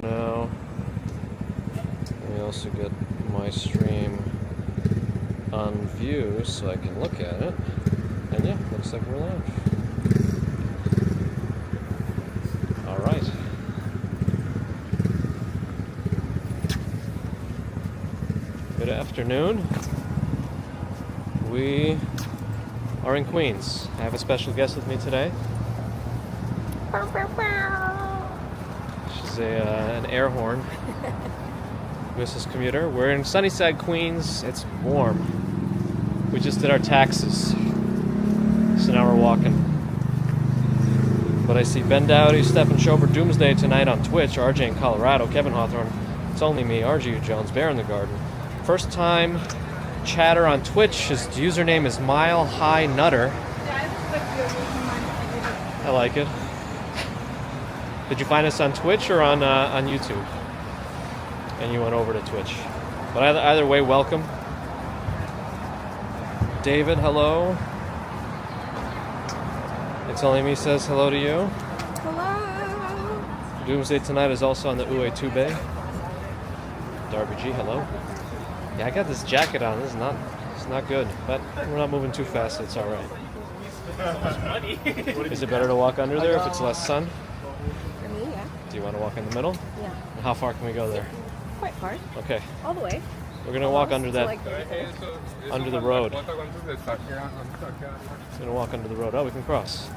Now, let me also get my stream on view so I can look at it. And yeah, looks like we're live. All right. Good afternoon. We are in Queens. I have a special guest with me today. She's an air horn. Mrs. Commuter. We're in Sunnyside, Queens. It's warm. We just did our taxes. So now we're walking. But I see Ben Dowdy, Stephen Schober, Doomsday tonight on Twitch, RJ in Colorado, Kevin Hawthorne, It's Only Me, RG Jones, Bear in the Garden. First time chatter on Twitch. His username is Mile High Nutter. I like it. Did you find us on Twitch or on YouTube? And you went over to Twitch. But either way, welcome. David, hello. It's Only Me says hello to you. Hello. Doomsday Tonight is also on the Uwe Tube. Darby G, hello. Yeah, I got this jacket on. It's not good, but we're not moving too fast. So it's all right. Is it better to walk under there if it's less sun? For me, yeah. Do you want to walk in the middle? Yeah. And how far can we go there? Quite far. Okay. All the way. We're gonna walk under that, Like, under the road. We're gonna walk under the road. Oh, we can cross.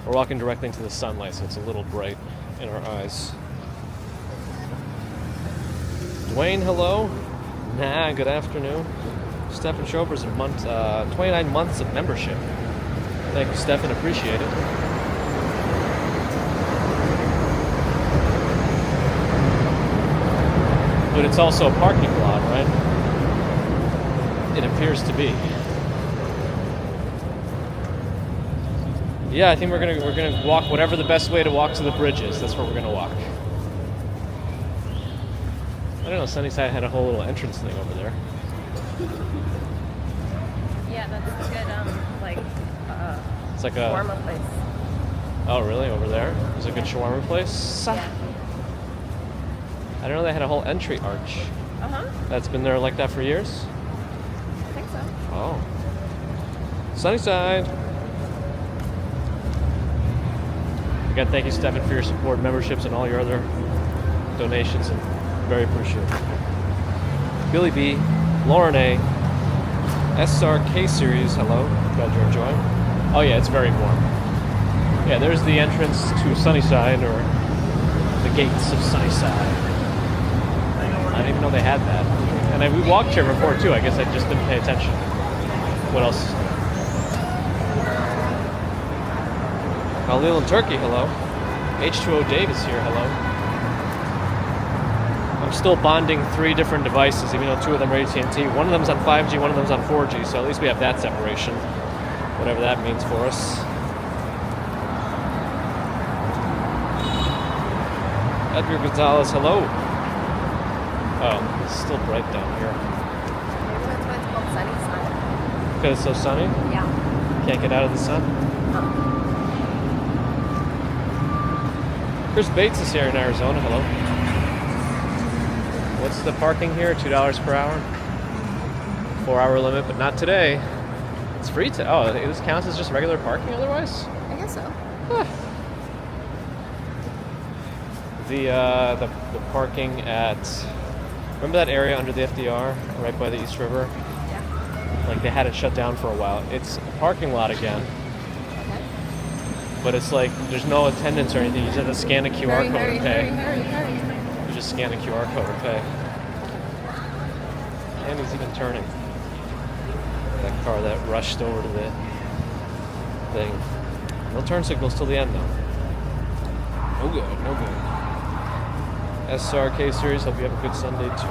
We're walking directly into the sunlight, so it's a little bright in our eyes. Dwayne, hello. Nah, good afternoon. Stefan Schober's a month, 29 months of membership. Thank you, Stefan. Appreciate it. But it's also a parking lot, right? It appears to be. Yeah, I think we're gonna walk whatever the best way to walk to the bridge is. That's where we're gonna walk. I don't know. Sunnyside had a whole little entrance thing over there. yeah, that's a good It's like a shawarma place. Oh, really? Over there? There's a good shawarma place? Yeah. I didn't know they had a whole entry arch. Uh-huh. That's been there like that for years? I think so. Oh. Sunnyside. Again, thank you, Stefan, for your support, memberships, and all your other donations. And very appreciative. Billy B, Lauren A, SRK Series, hello. Glad you're enjoying. Oh yeah, it's very warm. Yeah, there's the entrance to Sunnyside, or the gates of Sunnyside. I didn't even know they had that. And we walked here before too. I guess I just didn't pay attention. What else? Khalil in Turkey, hello. H2O Dave is here, hello. I'm still bonding 3 different devices, even though 2 of them are AT&T. One of them's on 5G, one of them's on 4G, so at least we have that separation. Whatever that means for us. Edgar Gonzalez, hello. Oh, it's still bright down here. Maybe that's why it's called Sunnyside. because it's so sunny? Yeah. Can't get out of the sun? Chris Bates is here in Arizona. Hello. What's the parking here? $2 per hour? 4-hour limit, but not today. It's free to. Oh, this counts as just regular parking otherwise? I guess so. Huh. The parking at, remember that area under the FDR, right by the East River? Yeah. Like they had it shut down for a while. It's a parking lot again, Okay. but it's like there's no attendance or anything. You just have to scan a QR code and pay. Hurry. You just scan a QR code and pay. And he's even turning. That car that rushed over to the thing. No turn signals till the end though. No good. SRK series, hope you have a good Sunday too.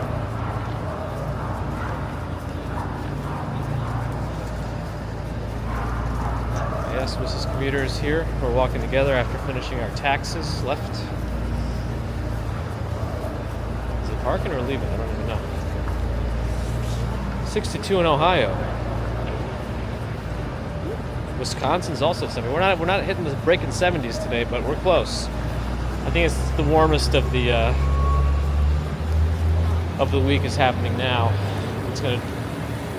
Yes, Mrs. Commuter is here. We're walking together after finishing our taxes. Left. Is it parking or leaving? I don't even know. 62 in Ohio. Wisconsin's also 70. We're not hitting the breaking 70s today, but we're close. I think it's the warmest of the week is happening now. It's gonna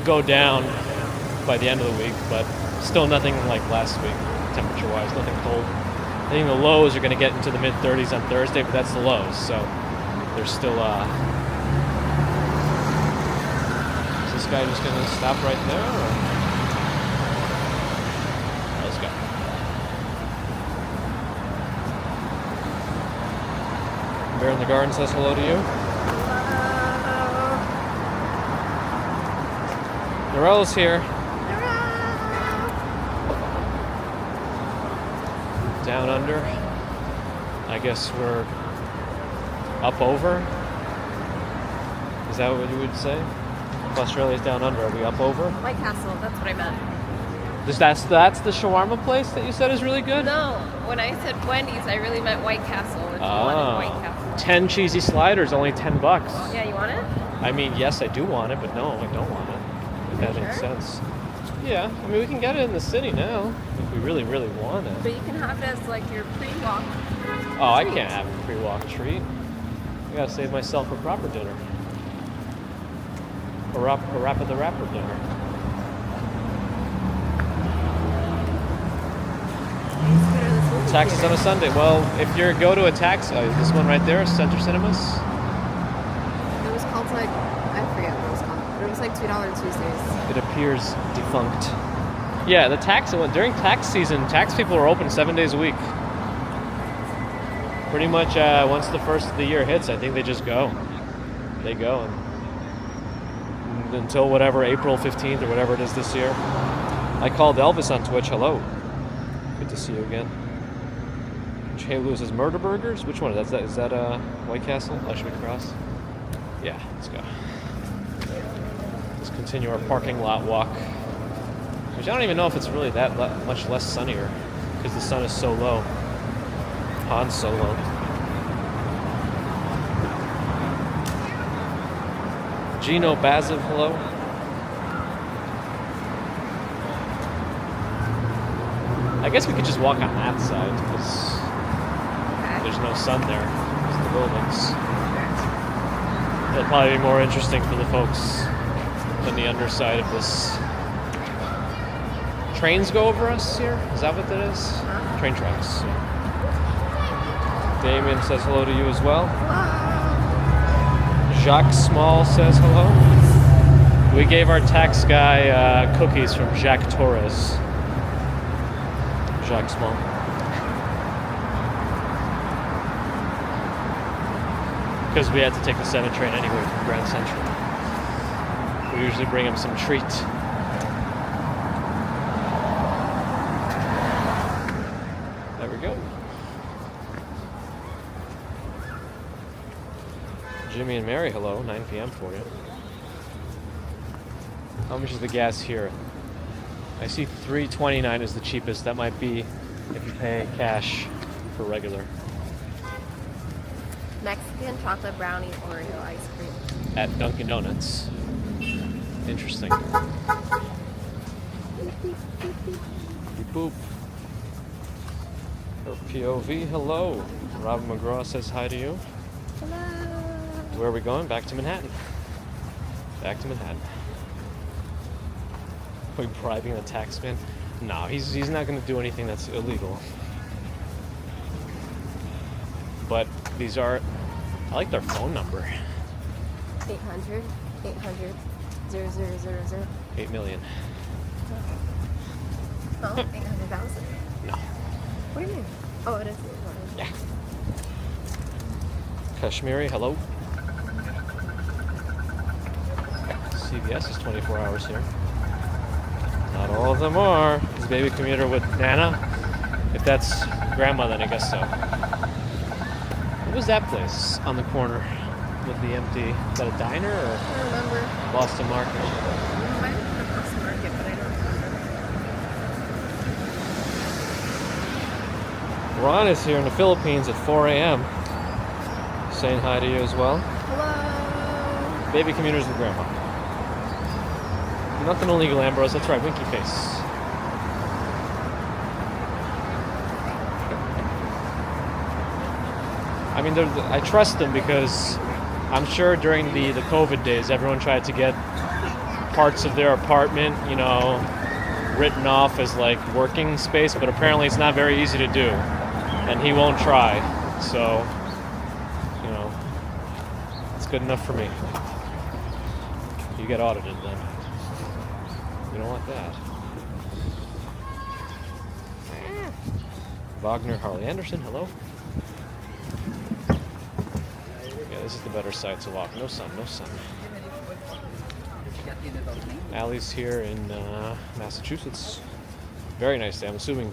go down by the end of the week, but still nothing like last week, temperature-wise. Nothing cold. I think the lows are gonna get into the mid-30s on Thursday, but that's the lows, so there's still. Is this guy just gonna stop right there? Or? Let's go. Bear in the Garden says hello to you. Norella's here. Down under. I guess we're up over. Is that what you would say? If Australia's down under, are we up over? White Castle, that's what I meant. That's the shawarma place that you said is really good? No, when I said Wendy's, I really meant White Castle. If you wanted White Castle. 10 cheesy sliders, only $10. Yeah, you want it? I mean, yes, I do want it, but no, I don't want it. If that makes sense. Yeah, I mean, we can get it in the city now if we really, really want it. But you can have it as like your pre-walk. Oh, I can't have a pre-walk treat. I gotta save myself a proper dinner. A wrap of the rapper dinner. Taxes on a Sunday. Well, if you go to a tax, this one right there, Center Cinemas. It was called like, I forget what it was called, but it was like $2 Tuesdays. It appears defunct. Yeah, during tax season, tax people are open 7 days a week. Pretty much once the first of the year hits, I think they just go. They go until whatever, April 15th or whatever it is this year. I called Elvis on Twitch. Hello. Good to see you again. Hey Lewis's Murder Burgers? Which one is that? Is that White Castle? Ashby Cross? Yeah, let's go. Let's continue our parking lot walk. Which I don't even know if it's really that much less sunnier because the sun is so low. Pond's so low. Gino Baziv, hello. I guess we could just walk on that side because there's no sun there. It's the buildings. It'll probably be more interesting for the folks than the underside of this. Trains go over us here? Is that what that is? Train tracks. Damien says hello to you as well. Jacques Small says hello. We gave our tax guy cookies from Jacques Torres. Jacques Small. Because we had to take the 7 train anyway from Grand Central. We usually bring him some treat. There we go. Jimmy and Mary, hello. 9 p.m. for you. How much is the gas here? I see $3.29 is the cheapest. That might be if you pay cash for regular. Mexican chocolate brownie Oreo ice cream. At Dunkin' Donuts. Interesting. Beep boop. Her POV, hello. Robin McGraw says hi to you. Hello. Where are we going? Back to Manhattan. Back to Manhattan. Are we bribing the taxman? No, he's not going to do anything that's illegal. But these are, I like their phone number. 800 0000. 8 million. Oh, 800,000. No. What do you mean? Oh, it is 800. Yeah. Kashmiri, hello. CVS is 24 hours here. Not all of them are. Is baby commuter with Nana? If that's grandma, then I guess so. What was that place on the corner with the empty? Is that a diner or I don't remember. Boston Market? It might have been a Boston Market, but I don't remember. Ron is here in the Philippines at 4 a.m. Saying hi to you as well. Hello. Baby commuters with grandma. Nothing illegal, Ambrose. That's right, winky face. I mean, I trust them because I'm sure during the COVID days, everyone tried to get parts of their apartment, you know, written off as like working space, but apparently it's not very easy to do, and he won't try. So, you know, it's good enough for me. You get audited then. You don't want that. Wagner, Harley Anderson, hello. Yeah, this is the better side to walk. No sun, no sun. Allie's here in Massachusetts. Very nice day. I'm assuming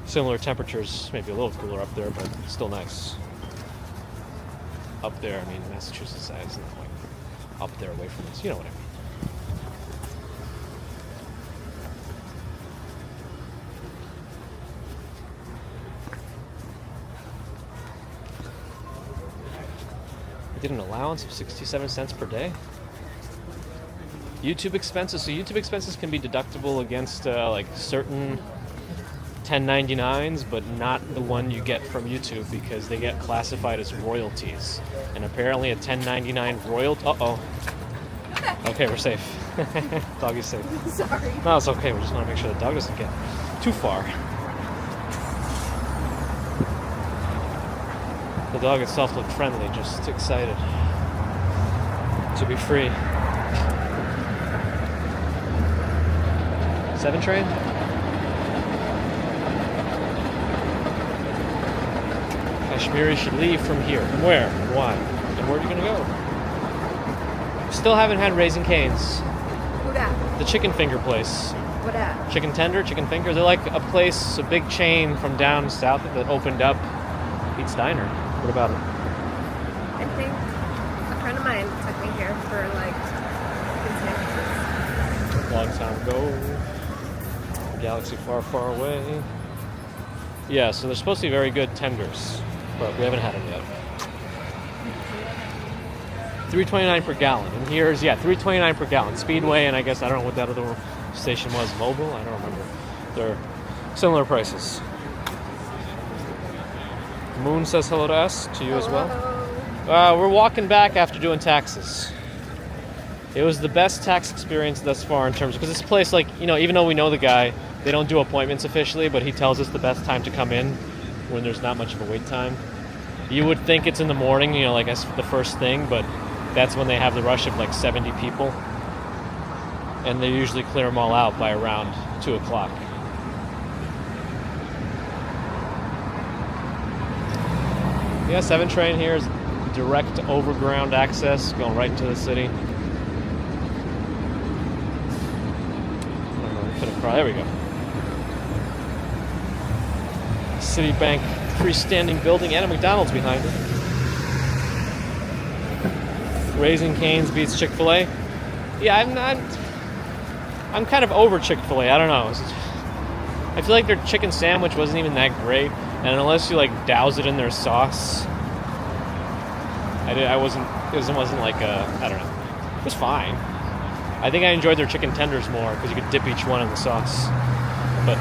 similar temperatures, maybe a little cooler up there, but still nice. Up there, I mean, Massachusetts side isn't like up there away from us. You know what I mean. Did an allowance of 67 cents per day. YouTube expenses. So YouTube expenses can be deductible against like certain 1099s, but not the one you get from YouTube because they get classified as royalties. And apparently a 1099 royalty. Okay, we're safe. Doggy's safe. Sorry. No, it's okay. We just want to make sure the dog doesn't get too far. The dog itself looked friendly, just excited to be free. 7 train? Kashmiri should leave from here. From where? And why? And where are you gonna go? Still haven't had Raising Cane's. Who dat? The chicken finger place. What dat? Chicken tender, chicken fingers. They're like a place, a big chain from down south that opened up. Pete's Diner. What about it? I think a friend of mine took me here for like sandwiches. Long time ago. Galaxy far, far away. Yeah, so they're supposed to be very good tenders, but we haven't had them yet. $3.29 per gallon. And here's, yeah, $3.29 per gallon. Speedway, and I guess, I don't know what that other station was. Mobile? I don't remember. They're similar prices. Moon says hello to us, to you as well. We're walking back after doing taxes. It was the best tax experience thus far in terms of, because this place, like, you know, even though we know the guy, they don't do appointments officially, but he tells us the best time to come in when there's not much of a wait time. You would think it's in the morning, you know, like as the first thing, but that's when they have the rush of like 70 people. And they usually clear them all out by around 2 o'clock. Yeah, 7 train here is direct overground access going right into the city. There we go. Citibank freestanding building and a McDonald's behind it. Raising Cane's beats Chick-fil-A. Yeah, I'm kind of over Chick-fil-A. I don't know. I feel like their chicken sandwich wasn't even that great, and unless you like douse it in their sauce, it wasn't like I don't know. It was fine. I think I enjoyed their chicken tenders more because you could dip each one in the sauce. but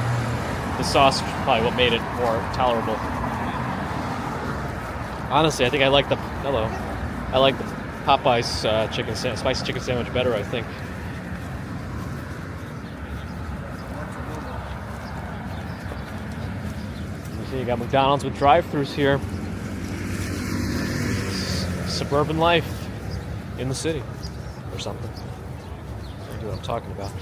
the sauce is probably what made it more tolerable. Honestly, I think I like the Popeyes spicy chicken sandwich better, I think. You see, you got McDonald's with drive-thrus here. Suburban life in the city, or something. I know what I'm talking about.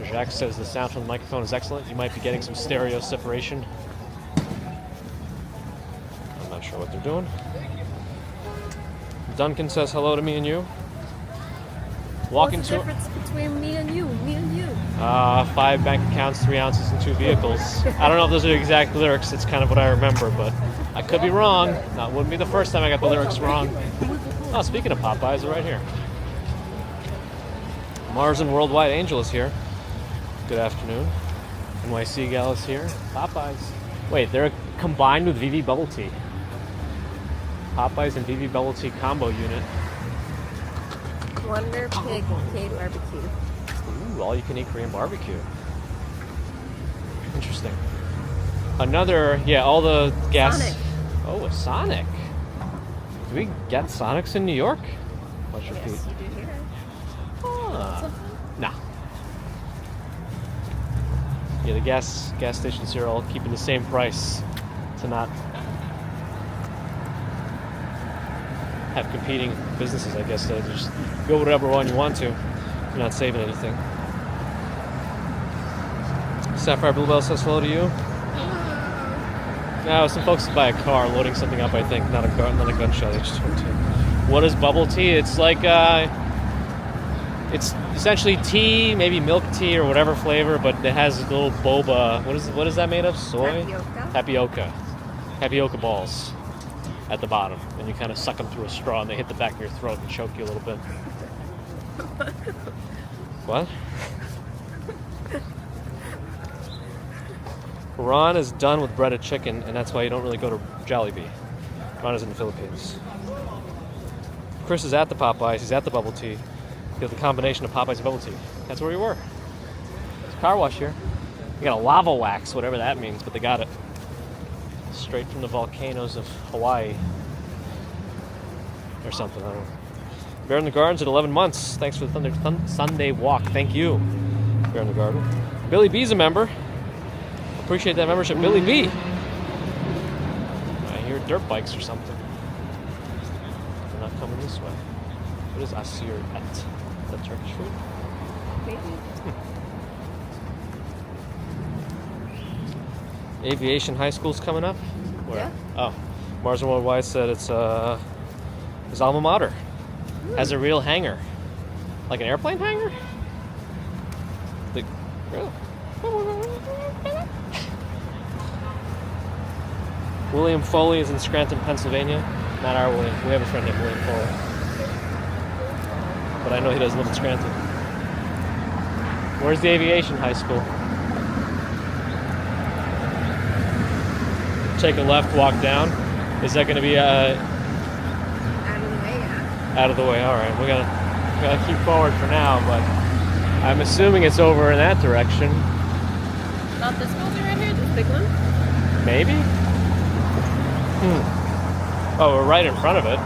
Jacques says the sound from the microphone is excellent. You might be getting some stereo separation. I'm not sure what they're doing. Duncan says hello to me and you. What's the difference between me and you? 5 bank accounts, 3 ounces, and 2 vehicles. I don't know if those are the exact lyrics. It's kind of what I remember, but I could be wrong. That wouldn't be the first time I got the lyrics wrong. Oh, speaking of Popeyes, they're right here. Mars and Worldwide Angel is here. Good afternoon. NYC gal is here. Popeyes. Wait, they're combined with VV Bubble Tea. Popeyes and VV Bubble Tea combo unit. Wonder Pig K barbecue. Ooh, all you can eat Korean barbecue. Interesting. Another, all the gas. Sonic. Oh, a Sonic. Do we get Sonics in New York? Let's repeat. Yes, you do here. Nah. Yeah, the gas stations here are all keeping the same price to not have competing businesses, I guess. So just go whatever one you want to. You're not saving anything. Sapphire Bluebell says hello to you. No, some folks buy a car loading something up, I think. Not a gunshot. They just went to. What is bubble tea? It's like it's essentially tea, maybe milk tea or whatever flavor, but it has a little boba. What is that made of? Soy? Tapioca balls at the bottom, and you kind of suck them through a straw, and they hit the back of your throat and choke you a little bit. What? Ron is done with breaded chicken, and that's why you don't really go to Jollibee. Ron is in the Philippines. Chris is at the Popeyes. He's at the Bubble Tea. You have the combination of Popeyes and Bubble Tea. That's where we were. There's a car wash here. You got a lava wax, whatever that means, but they got it. Straight from the volcanoes of Hawaii. Or something, I don't know. Bear in the Gardens at 11 months. Thanks for the Sunday walk. Thank you, Bear in the Garden. Billy B's a member. Appreciate that membership, Billy B. I hear dirt bikes or something. They're not coming this way. What is Asir et? Is that Turkish food? Maybe. Aviation High School's coming up? Where? Yeah. Oh. Mars and Worldwide said it's his alma mater. Has a real hangar. Like an airplane hangar? Really? William Foley is in Scranton, Pennsylvania. Not our William. We have a friend named William Foley. But I know he doesn't live in Scranton. Where's the Aviation High School? Take a left, walk down. Is that going to be Out of the way, yeah. out of the way? All right, we gotta keep forward for now, but I'm assuming it's over in that direction. Not this building right here, this big one? Maybe? Oh, we're right in front of it.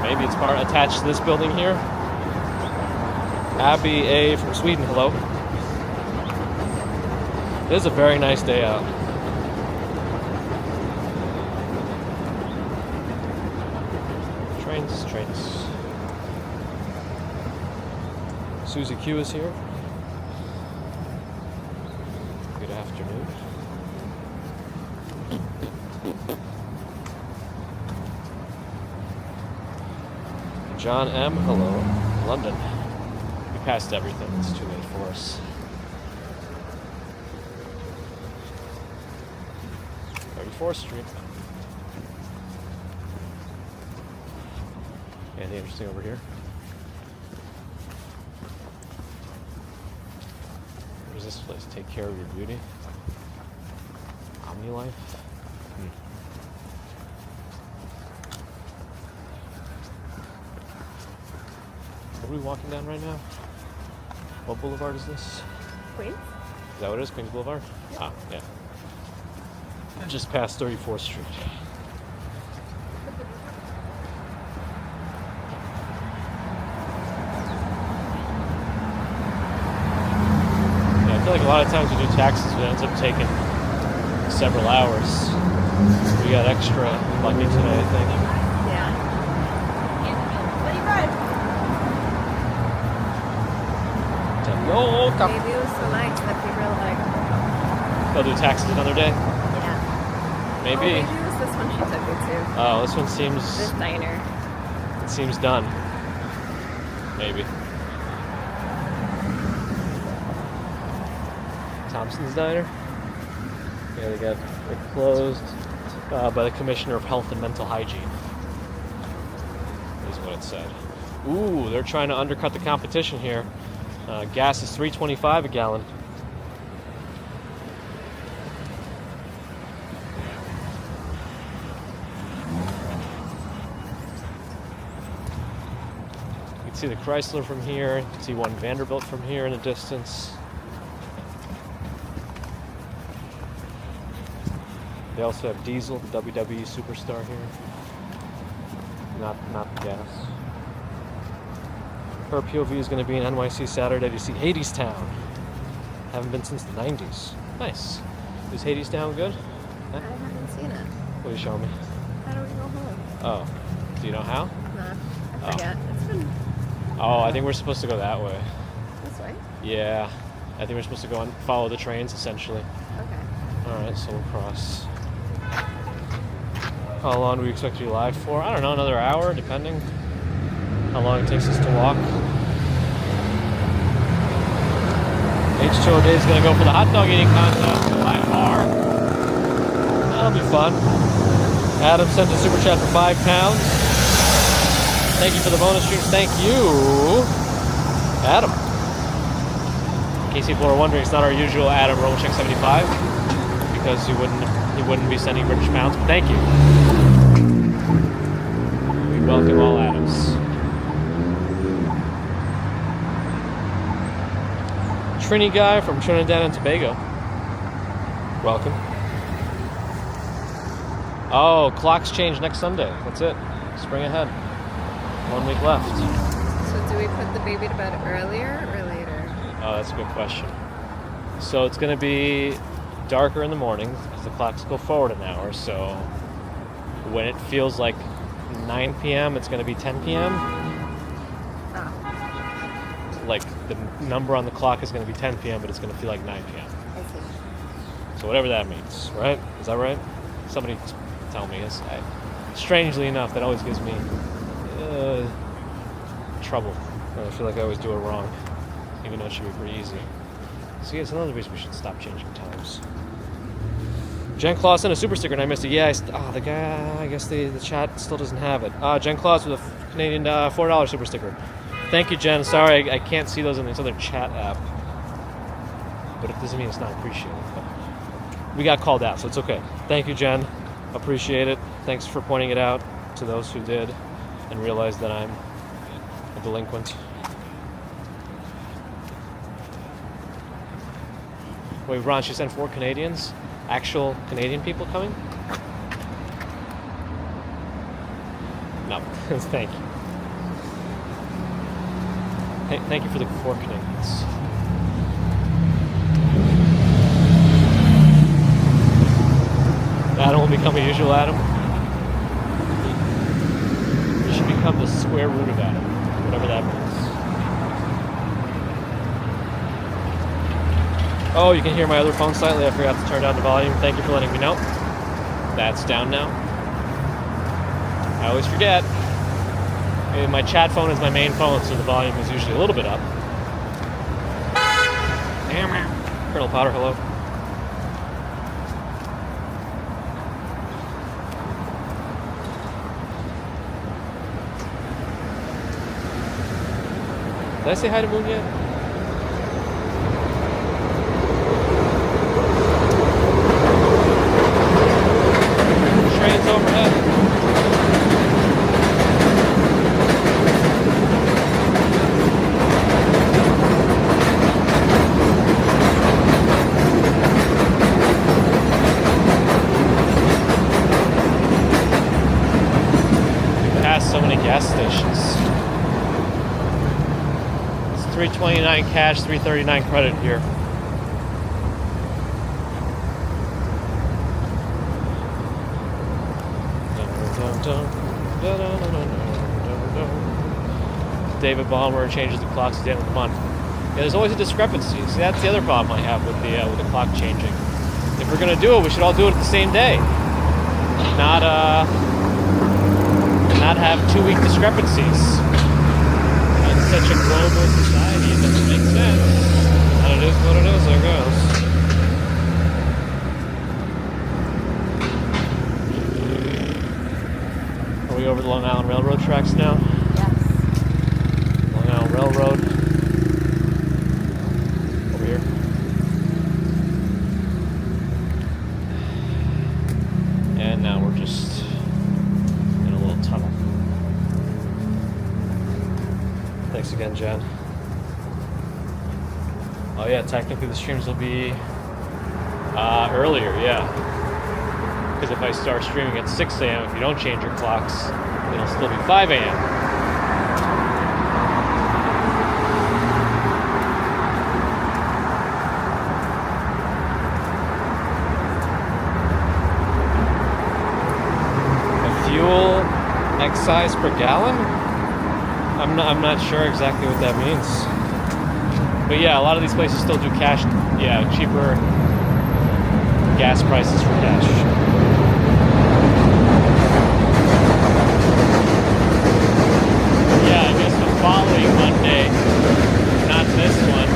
Maybe it's attached to this building here. Abby A. from Sweden, hello. It is a very nice day out. Trains. Susie Q is here. Good afternoon. John M, hello. London. We passed everything. It's too late for us. 34th Street. Anything interesting over here? What is this place? Take care of your beauty. OmniLife. What are we walking down right now? What boulevard is this? Queens? Is that what it is? Queens Boulevard? Ah, yeah. Just past 34th Street. Yeah, I feel like a lot of times we do taxes, it ends up taking several hours. We got extra lucky today, I think. Yeah. No, Maybe it was so nice that people were like, they'll do taxes another day? yeah. Maybe. Oh, maybe it was this one she took me to. Oh, this one seems... This diner. It seems done. Maybe. Thompson's Diner? Yeah, they're closed by the Commissioner of Health and Mental Hygiene. Is what it said. Ooh, they're trying to undercut the competition here. Gas is $3.25 a gallon. You can see the Chrysler from here. You can see one Vanderbilt from here in the distance. They also have Diesel, the WWE superstar here. Not the gas. Her POV is going to be in NYC Saturday to see Hadestown. Haven't been since the 90s. Nice. Is Hadestown good? I haven't seen it. Will you show me? How do we go home? Oh. Do you know how? Nah, I forget. It's been... Oh, I think we're supposed to go that way. This way? Yeah. I think we're supposed to go and follow the trains, essentially. Okay. Alright, so we'll cross. How long do we expect to be live for? I don't know, another hour, depending how long it takes us to walk. H2O Day is going to go for the hot dog eating contest by far. That'll be fun. Adam sent a super chat for £5. Thank you for the bonus streams. Thank you, Adam. In case people are wondering, it's not our usual Adam Rollcheck 75 because he wouldn't be sending British pounds. But thank you. We welcome all Adams. Trini guy from Trinidad and Tobago. Welcome. Oh, clocks change next Sunday. That's it. Spring ahead. 1 week left. So do we put the baby to bed earlier or later? Oh, that's a good question. So it's going to be darker in the morning because the clocks go forward an hour. So when it feels like 9 p.m., it's going to be 10 p.m. Like the number on the clock is going to be 10 p.m., but it's going to feel like 9 p.m. I see. So whatever that means, right? Is that right? Somebody tell me. Strangely enough, that always gives me trouble. I feel like I always do it wrong, even though it should be pretty easy. So yeah, it's another reason we should stop changing times. Jen Claus sent a super sticker and I missed it. Yeah, the guy, I guess the chat still doesn't have it. Jen Claus with a Canadian $4 super sticker. Thank you, Jen. Sorry, I can't see those in this other chat app. But it doesn't mean it's not appreciated. But we got called out, so it's okay. Thank you, Jen. Appreciate it. Thanks for pointing it out to those who did and realized that I'm a delinquent. Wait, Ron, she sent 4 Canadians? Actual Canadian people coming? No. Thank you. Thank you for the 4 Canadians. Adam will become a usual Adam. You should become the square root of Adam, whatever that means. Oh, you can hear my other phone slightly. I forgot to turn down the volume. Thank you for letting me know. That's down now. I always forget. My chat phone is my main phone, so the volume is usually a little bit up. Colonel Potter, hello. Did I say hi to Moon yet? Trains overhead. gas stations. It's $3.29 cash, $3.39 credit here. David Ballmer changes the clocks at the end of the month. Yeah, there's always a discrepancy. See, that's the other problem I have with the clock changing. If we're gonna do it, we should all do it the same day. Not have 2-week discrepancies. In such a global society, it doesn't make sense. And it is what it is, I guess. Are we over the Long Island Railroad tracks now? Yes. Long Island Railroad. Over here. And now we're just in a little tunnel. Thanks again, Jen. Oh yeah, technically the streams will be earlier, yeah. Because if I start streaming at 6 a.m., if you don't change your clocks, it'll still be 5 a.m. A fuel excise per gallon? I'm not sure exactly what that means. But yeah, a lot of these places still do cash, cheaper gas prices for cash. Yeah, I guess the following Monday, not this one.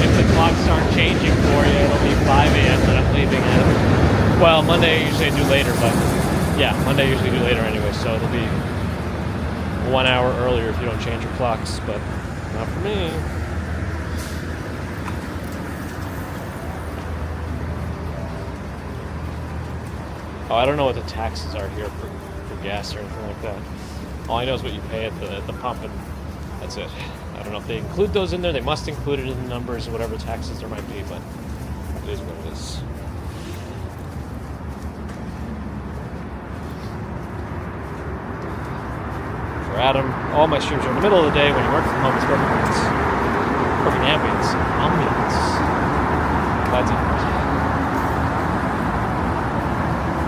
If the clocks aren't changing for you, it'll be 5 a.m. that I'm leaving at. Well, Monday I usually do later, but yeah, Monday I usually do later anyway, so it'll be 1 hour earlier if you don't change your clocks, but not for me. Oh, I don't know what the taxes are here for gas or anything like that. All I know is what you pay at the pump, and that's it. I don't know if they include those in there. They must include it in the numbers, whatever taxes there might be, but it is what it is. For Adam, all my streams are in the middle of the day. When you work from home, it's perfect ambience. Perfect ambience. Glad to hear it.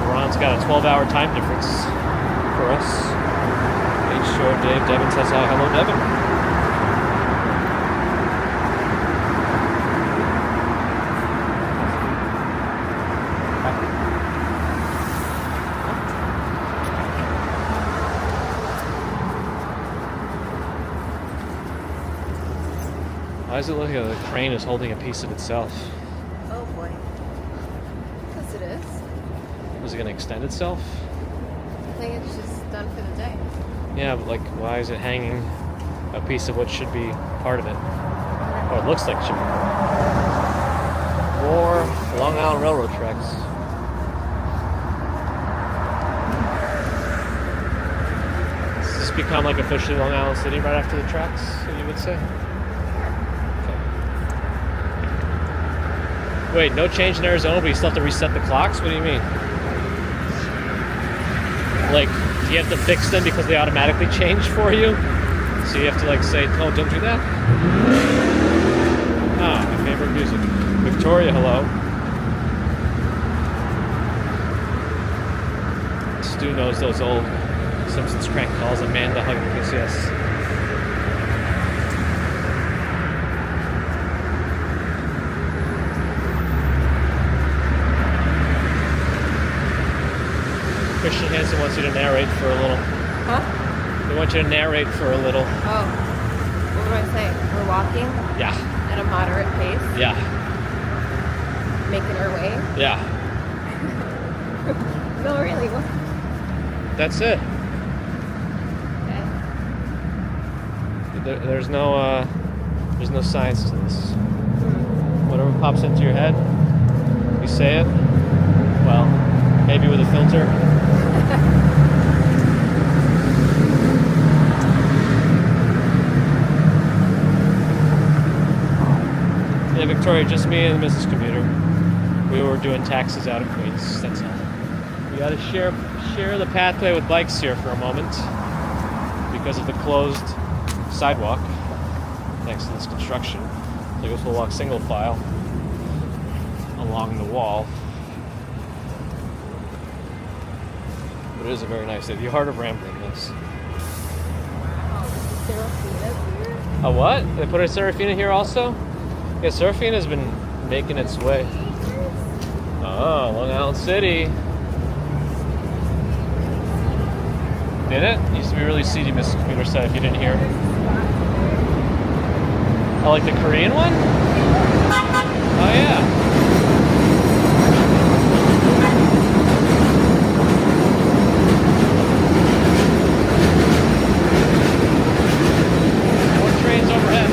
Ron's got a 12-hour time difference for us. Sure, Dave. Devin says hi. Hello, Devin. Why does it look like the crane is holding a piece of itself? Oh boy. Yes, it is. Was it going to extend itself? I think it's just done for the day. Yeah, but like, why is it hanging a piece of what should be part of it? Oh, it looks like it should be part of it. More Long Island Railroad tracks. Does this become like officially Long Island City right after the tracks, you would say? Okay. Wait, no change in Arizona, but you still have to reset the clocks? What do you mean? Like, do you have to fix them because they automatically change for you? So you have to like say, oh, don't do that? Ah, my favorite music. Victoria, hello. Stu knows those old Simpsons crank calls. Amanda hugging kiss, yes. Christian Hansen wants you to narrate for a little. Huh? They want you to narrate for a little. Oh. What do I say? We're walking? Yeah. At a moderate pace? Yeah. Making our way? Yeah. No, really. What? That's it. Okay. There's no science to this. Whatever pops into your head, you say it. Well, maybe with a filter. Yeah, Victoria, just me and the Mrs. Commuter. We were doing taxes out of Queens. That's all. We gotta share the pathway with bikes here for a moment. because of the closed sidewalk thanks to this construction. So I guess we'll walk single file along the wall. But it is a very nice day. The heart of rambling is. A what? They put a Serafina here also? Yeah, Serafina's been making its way. Oh, Long Island City. Did it? It used to be really seedy, Miss Computer said, if you didn't hear. Oh, like the Korean one? Oh, yeah. More trains overhead.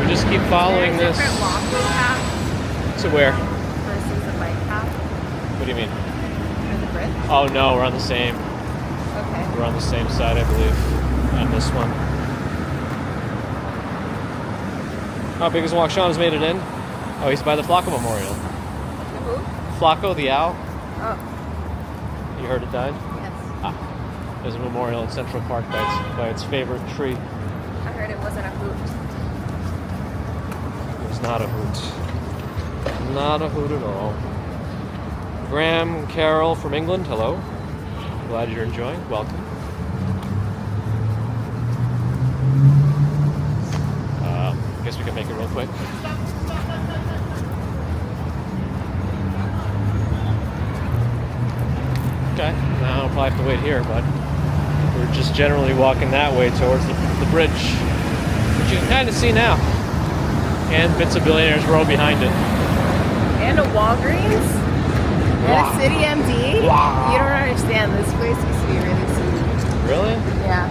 We just keep following this. Different walkway path To where? versus a bike path What do you mean? or the bridge. Oh, no, we're on the same. Okay. We're on the same side, I believe, on this one. Oh, Biggest Walk Sean's made it in. Oh, he's by the Flacco Memorial. The who? Flacco the owl. Oh, You heard it died? yes. Ah. There's a memorial in Central Park by its favorite tree. I heard it wasn't a hoot. It was not a hoot. Not a hoot at all. Graham Carroll from England, hello. Glad you're enjoying. Welcome. Guess we can make it real quick. Okay, now I'll probably have to wait here, but we're just generally walking that way towards the bridge, which you can kind of see now. And bits of Billionaires Row behind it. And a Walgreens? And Wow. a City MD? Wow. You don't understand. This place used to be really sweet. Really? Yeah.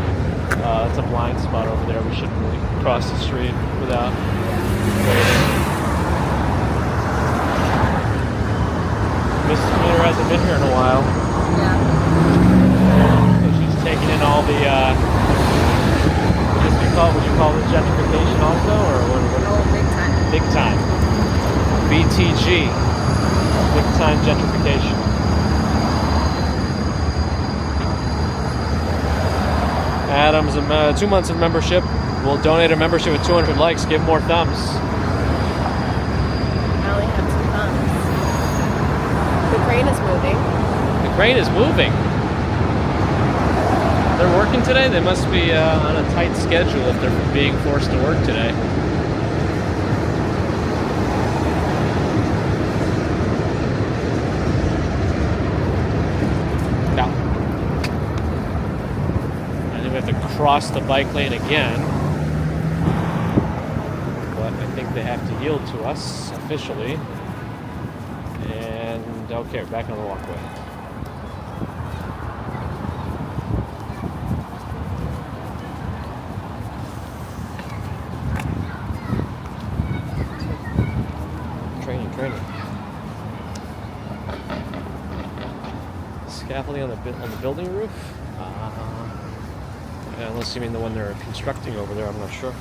It's a blind spot over there. We shouldn't really cross the street without waiting. Mrs. Miller hasn't been here in a while. Yeah. So she's taking in all the, would you call this gentrification also? Or what Oh, big time. Big time. BTG. Big time gentrification. Adam's 2 months of membership. We'll donate a membership with 200 likes. Give more thumbs. I only have 2 thumbs. The crane is moving. The crane is moving. They're working today? They must be on a tight schedule if they're being forced to work today. Now, I think we have to cross the bike lane again. But I think they have to yield to us officially. And okay, we're back on the walkway. Training. Scaffolding on the building roof? Yeah, unless you mean the one they're constructing over there, I'm not sure.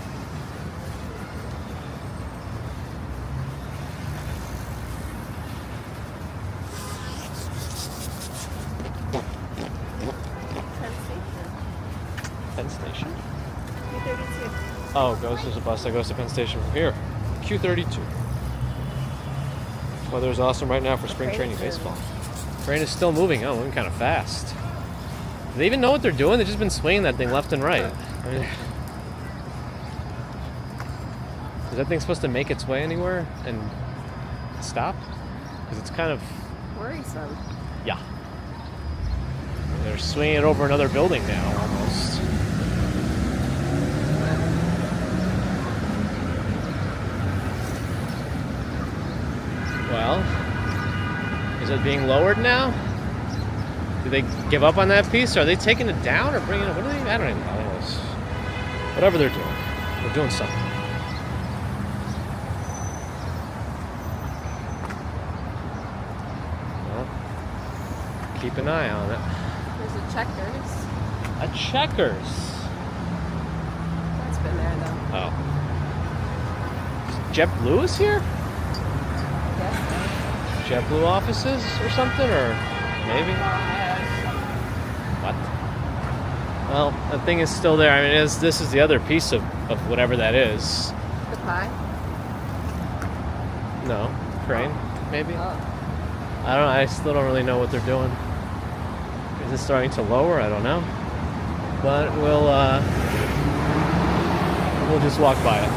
Penn Station? Q32. Oh, there's a bus that goes to Penn Station from here. Q32. Weather's awesome right now for spring training baseball. Train is still moving. Oh, moving kind of fast. Do they even know what they're doing? They've just been swinging that thing left and right. I mean, is that thing supposed to make its way anywhere and stop? Because it's kind of Worrisome. yeah. They're swinging it over another building now, almost. Well, is it being lowered now? Did they give up on that piece? Or are they taking it down or bringing it? What are they? I don't even know. Anyways, whatever they're doing something. Well, keep an eye on it. There's a Checkers. A Checkers. That's been there though. Oh. JetBlue is here? Yes. JetBlue offices or something, or maybe? Well, the thing is still there. I mean, this is the other piece of whatever that is. The pie? No, crane, maybe? Oh. I don't know. I still don't really know what they're doing. Is it starting to lower? I don't know. But we'll just walk by it.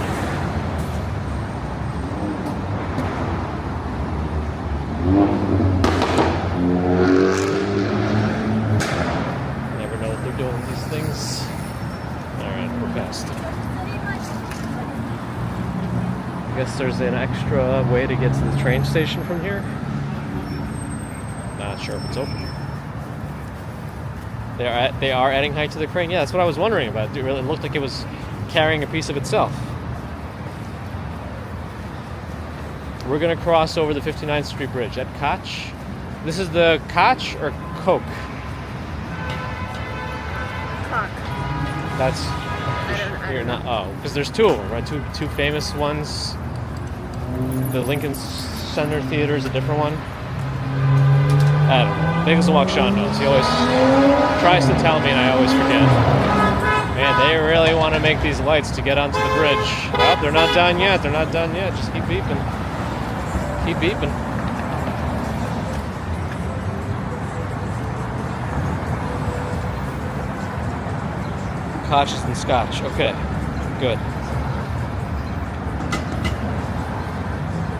Never know what they're doing with these things. Alright, we're past. I guess there's an extra way to get to the train station from here. Not sure if it's open. They are adding height to the crane. Yeah, that's what I was wondering about. It really looked like it was carrying a piece of itself. We're gonna cross over the 59th Street Bridge at Koch. This is the Koch or Coke? Cock. That's I you're don't not. Oh, because there's two of them, right? Two famous ones. The Lincoln Center Theater is a different one. I don't know. Bagels and Walk Sean knows. He always tries to tell me and I always forget. Man, they really want to make these lights to get onto the bridge. Well, they're not done yet. They're not done yet. Just keep beeping. Keep beeping. Koch and Scotch. Okay. Good.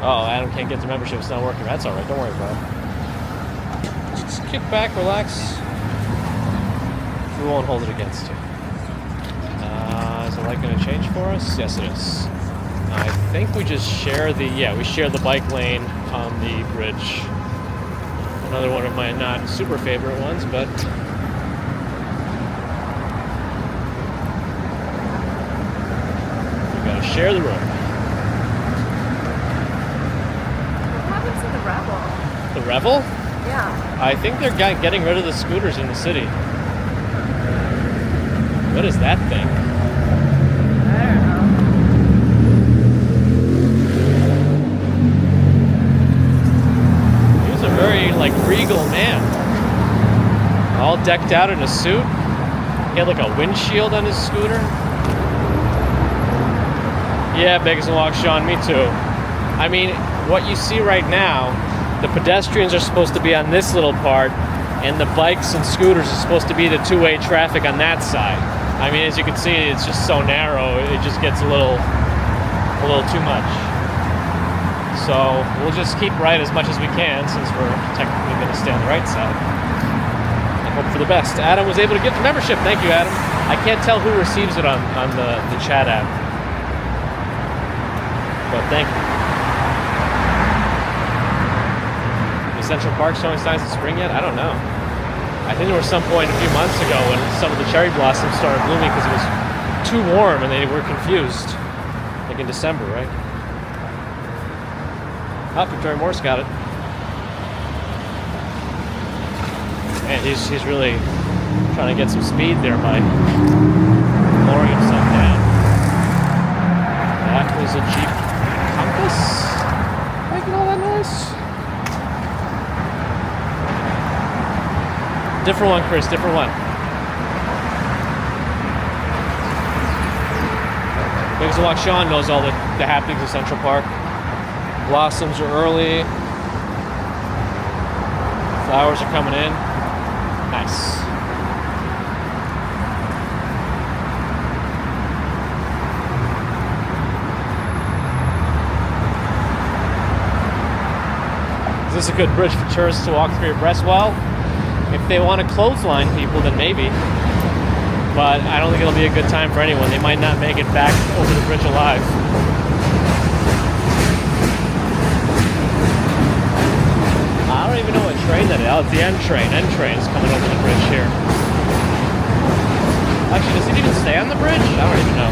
Oh, Adam can't get the membership. It's not working. That's all right. Don't worry about it. Just kick back, relax. We won't hold it against you. Is the light going to change for us? Yes, it is. I think we just share we share the bike lane on the bridge. Another one of my not super favorite ones, but we gotta share the road. What happened to the Rebel? The Revel? Yeah. I think they're getting rid of the scooters in the city. What is that thing? I don't know. He was a very, regal man. All decked out in a suit. He had, a windshield on his scooter. Yeah, Bagels and Walk Sean, me too. I mean, what you see right now, the pedestrians are supposed to be on this little part, and the bikes and scooters are supposed to be the two-way traffic on that side. I mean, as you can see, it's just so narrow, it just gets a little too much. So we'll just keep right as much as we can, since we're technically going to stay on the right side. I hope for the best. Adam was able to get the membership. Thank you, Adam. I can't tell who receives it on the chat app. But thank you. Is Central Park showing signs of spring yet? I don't know. I think there was some point a few months ago when some of the cherry blossoms started blooming because it was too warm and they were confused. Like in December, right? Oh, Victoria Morse got it. Man, he's really trying to get some speed there by lowering himself down. That was a Jeep Compass making all that noise. Different one, Chris, different one. Bagels and Walk Sean knows all the happenings of Central Park. Blossoms are early. Flowers are coming in. Nice. Is this a good bridge for tourists to walk through abreast? Well, if they want to clothesline people, then maybe. But I don't think it'll be a good time for anyone. They might not make it back over the bridge alive. I don't even know what train that is. Oh, it's the N train. N train is coming over the bridge here. Actually, does it even stay on the bridge? I don't even know.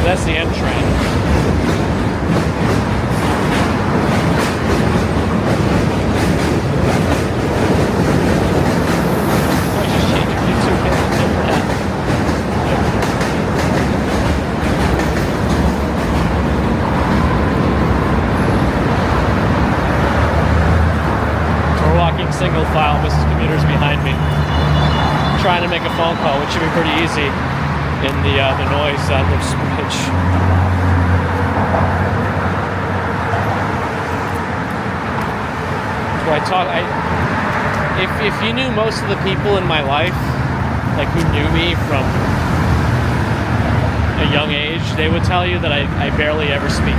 That's the N train. Single file, Mrs. Commuter's behind me. trying to make a phone call, which should be pretty easy in the noise on this bridge. If you knew most of the people in my life, like who knew me from a young age, they would tell you that I barely ever speak.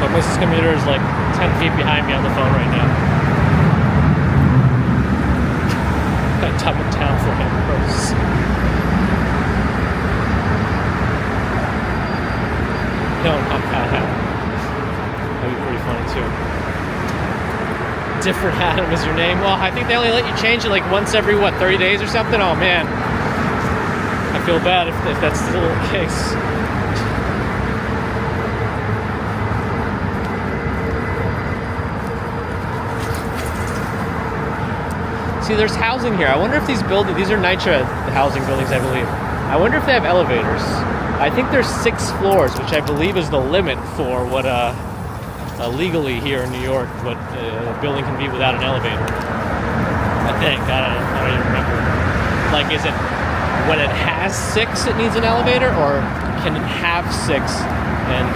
But Mrs. Commuter is like 10 feet behind me on the phone right now. Got to dumb it down for him. Gross. No, not that Adam. That'd be pretty funny too. Different Adam is your name. Well, I think they only let you change it like once every 30 days or something. Oh man, I feel bad if that's still the case. See, there's housing here. I wonder if these are NYCHA housing buildings, I believe. I wonder if they have elevators. I think there's 6 floors, which I believe is the limit for what legally here in New York, what a building can be without an elevator. I think. I don't even remember. Like, is it when it has 6 it needs an elevator, or can it have 6 and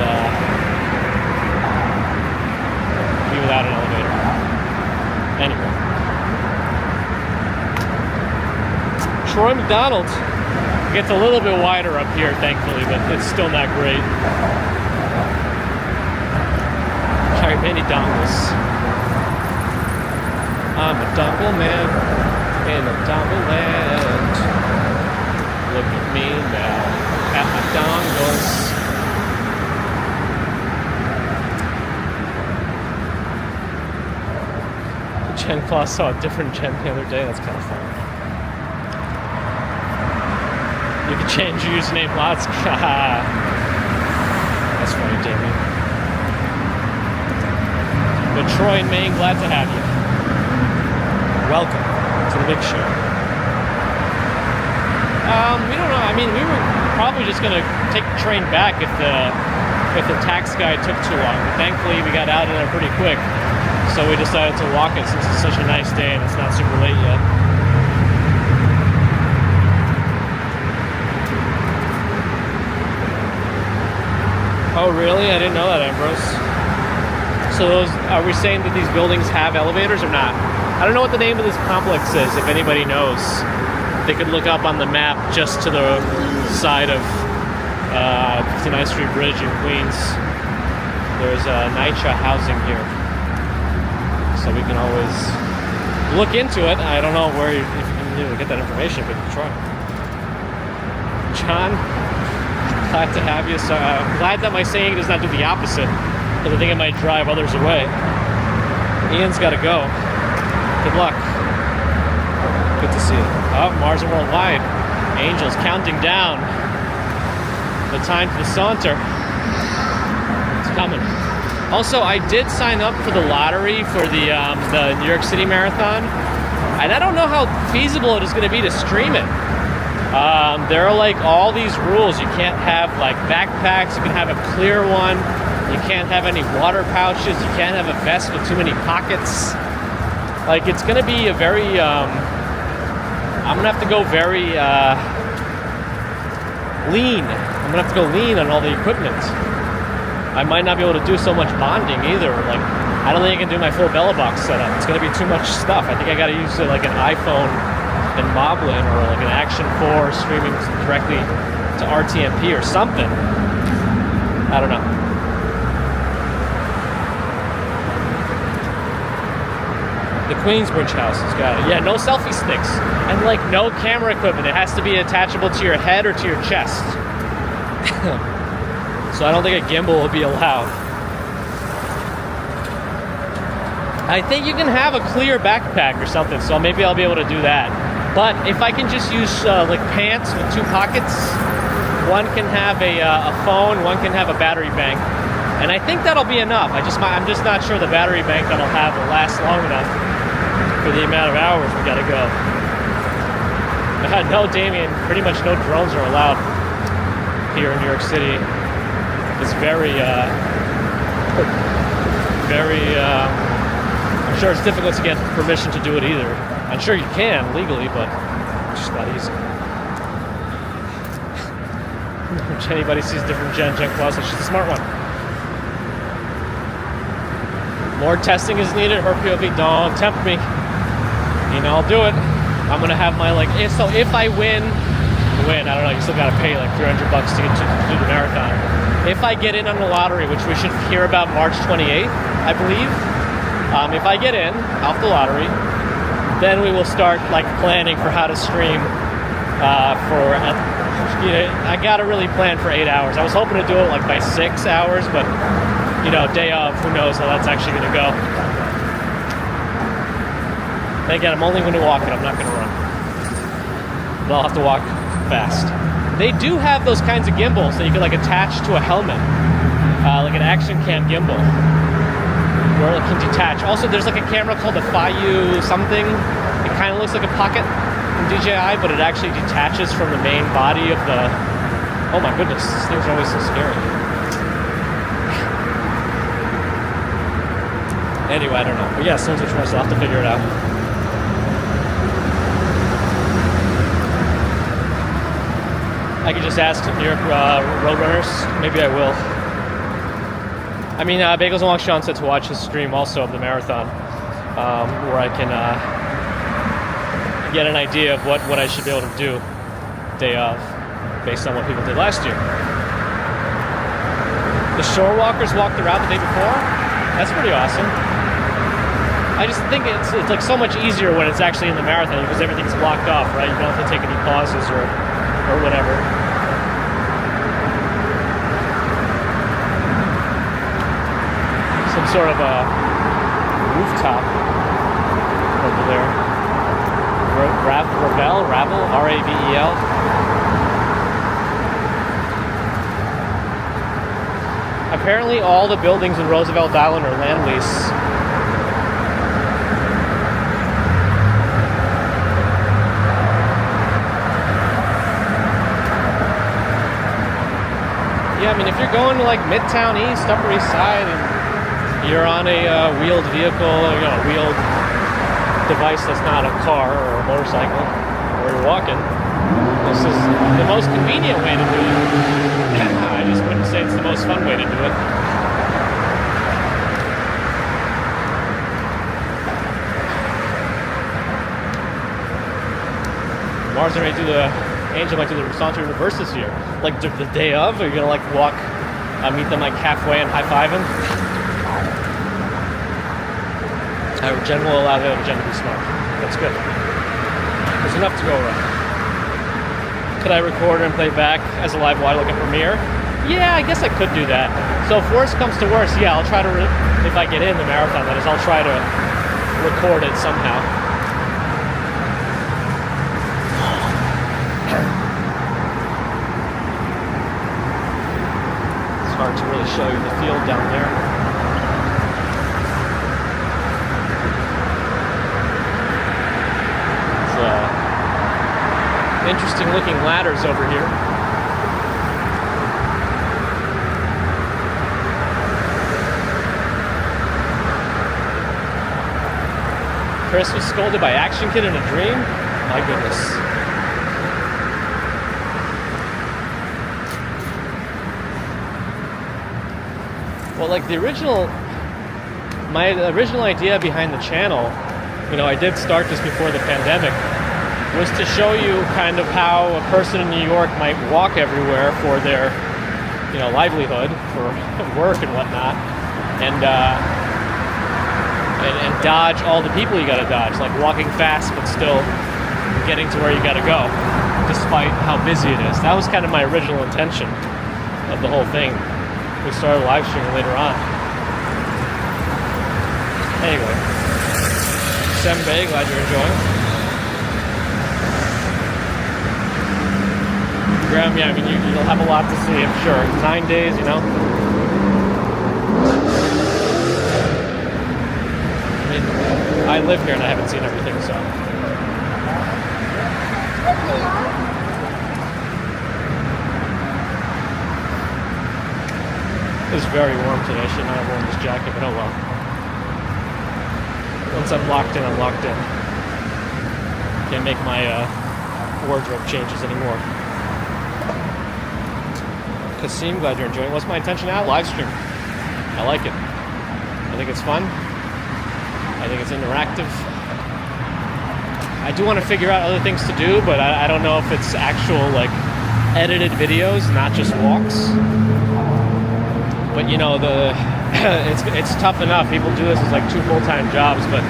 be without an elevator? Anyway. Troy McDonald. It gets a little bit wider up here, thankfully, but it's still not great. Carry many dongles. I'm a dongle man in a dongle land. Look at me now, at my dongles. Jen Claus saw a different Jen the other day. That's kind of fun. You can change your username lots. That's funny, Damien. But Troy and Maine, glad to have you. Welcome to the big show. We don't know. I mean, we were probably just gonna take the train back if the tax guy took too long. But thankfully, we got out of there pretty quick, so we decided to walk it since it's such a nice day and it's not super late yet. Oh, really? I didn't know that, Ambrose. So are we saying that these buildings have elevators or not? I don't know what the name of this complex is, if anybody knows. They could look up on the map just to the side of 59th Street Bridge in Queens. There's NYCHA housing here. So we can always look into it. I don't know if you can get that information, but try. John? Glad to have you. So glad that my saying does not do the opposite, because I think it might drive others away. Ian's got to go. Good luck. Good to see you. Oh, Mars and Worldwide. Angels counting down. The time for the saunter. It's coming. Also, I did sign up for the lottery for the New York City Marathon, and I don't know how feasible it is going to be to stream it. There are like all these rules. You can't have like backpacks. You can have a clear one. You can't have any water pouches. You can't have a vest with too many pockets. Like, it's gonna be a very I'm gonna have to go very lean. I'm gonna have to go lean on all the equipment. I might not be able to do so much bonding either. Like, I don't think I can do my full Bella box setup. It's gonna be too much stuff. I think I gotta use like an iPhone and Moblin, or like an Action 4 streaming directly to RTMP or something. I don't know. The Queensbridge house has got it. Yeah, no selfie sticks. And like no camera equipment. It has to be attachable to your head or to your chest. So I don't think a gimbal will be allowed. I think you can have a clear backpack or something, so maybe I'll be able to do that. But if I can just use like pants with 2 pockets, one can have a phone, one can have a battery bank, and I think that'll be enough. I'm just not sure the battery bank that I'll have will last long enough for the amount of hours we gotta go. No, Damien, pretty much no drones are allowed here in New York City. It's very very. I'm sure it's difficult to get permission to do it either. I'm sure you can legally, but it's just not easy. If anybody sees different Gen Plus, she's the smart one. More testing is needed. Her POV, don't tempt me. You know, I'll do it. I'm gonna have my if I win, I don't know. You still gotta pay like $300 to get to do the marathon. If I get in on the lottery, which we should hear about March 28th, I believe. If I get in off the lottery, then we will start like planning for how to stream I gotta really plan for 8 hours. I was hoping to do it like by 6 hours, but day of, who knows how that's actually gonna go. And again, I'm only going to walk it. I'm not going to run. But I'll have to walk fast. They do have those kinds of gimbals that you can like attach to a helmet, like an action cam gimbal, where it can detach. Also, there's like a camera called the Fiu something. It kind of looks like a Pocket from DJI, but it actually detaches from the main body of the. Oh my goodness, these things are always so scary. Anyway, I don't know. But yeah, someone's interested. So I'll have to figure it out. I could just ask New York Roadrunners. Maybe I will. I mean, Bagels and Long Sean said to watch his stream also of the marathon, where I can get an idea of what I should be able to do day of, based on what people did last year. The shore walkers walked the route the day before. That's pretty awesome. I just think it's like so much easier when it's actually in the marathon because everything's blocked off, right? You don't have to take any pauses or whatever. Some sort of a rooftop over there. Ravel, R-A-V-E-L. Apparently all the buildings in Roosevelt Island are land lease. Yeah, I mean, if you're going to like Midtown East, Upper East Side, and you're on a wheeled vehicle, a wheeled device that's not a car or a motorcycle, or you're walking, this is the most convenient way to do it. I just wouldn't say it's the most fun way to do it. Mars already do the Angel might do the Santo Reverse this year. Like the day of, are you gonna like walk, meet them like halfway and high fiving? Jen will allow the other Jen to be smart. That's good. There's enough to go around. Could I record and play back as a live wide like a premiere? Yeah, I guess I could do that. So if worse comes to worse, yeah, I'll try to, if I get in the marathon, that is, I'll try to record it somehow. It's hard to really show you the field down there. Interesting looking ladders over here. Chris was scolded by Action Kid in a dream? My goodness. Well, like my original idea behind the channel, I did start this before the pandemic, was to show you kind of how a person in New York might walk everywhere for their, livelihood, for work and whatnot, and dodge all the people you gotta dodge, like walking fast but still getting to where you gotta go, despite how busy it is. That was kind of my original intention of the whole thing. We started live streaming later on. Anyway, Sam Bay, glad you're enjoying. Graham, yeah, I mean, you'll have a lot to see, I'm sure. 9 days, I mean, I live here and I haven't seen everything, so. It's very warm today. I should not have worn this jacket, but oh well. Once I'm locked in, I'm locked in. Can't make my wardrobe changes anymore. Kasim, glad you're enjoying. What's my intention now? Live stream. I like it. I think it's fun. I think it's interactive. I do want to figure out other things to do, but I don't know if it's actual like edited videos, not just walks. But you know, it's tough enough. People do this as like 2 full-time jobs, but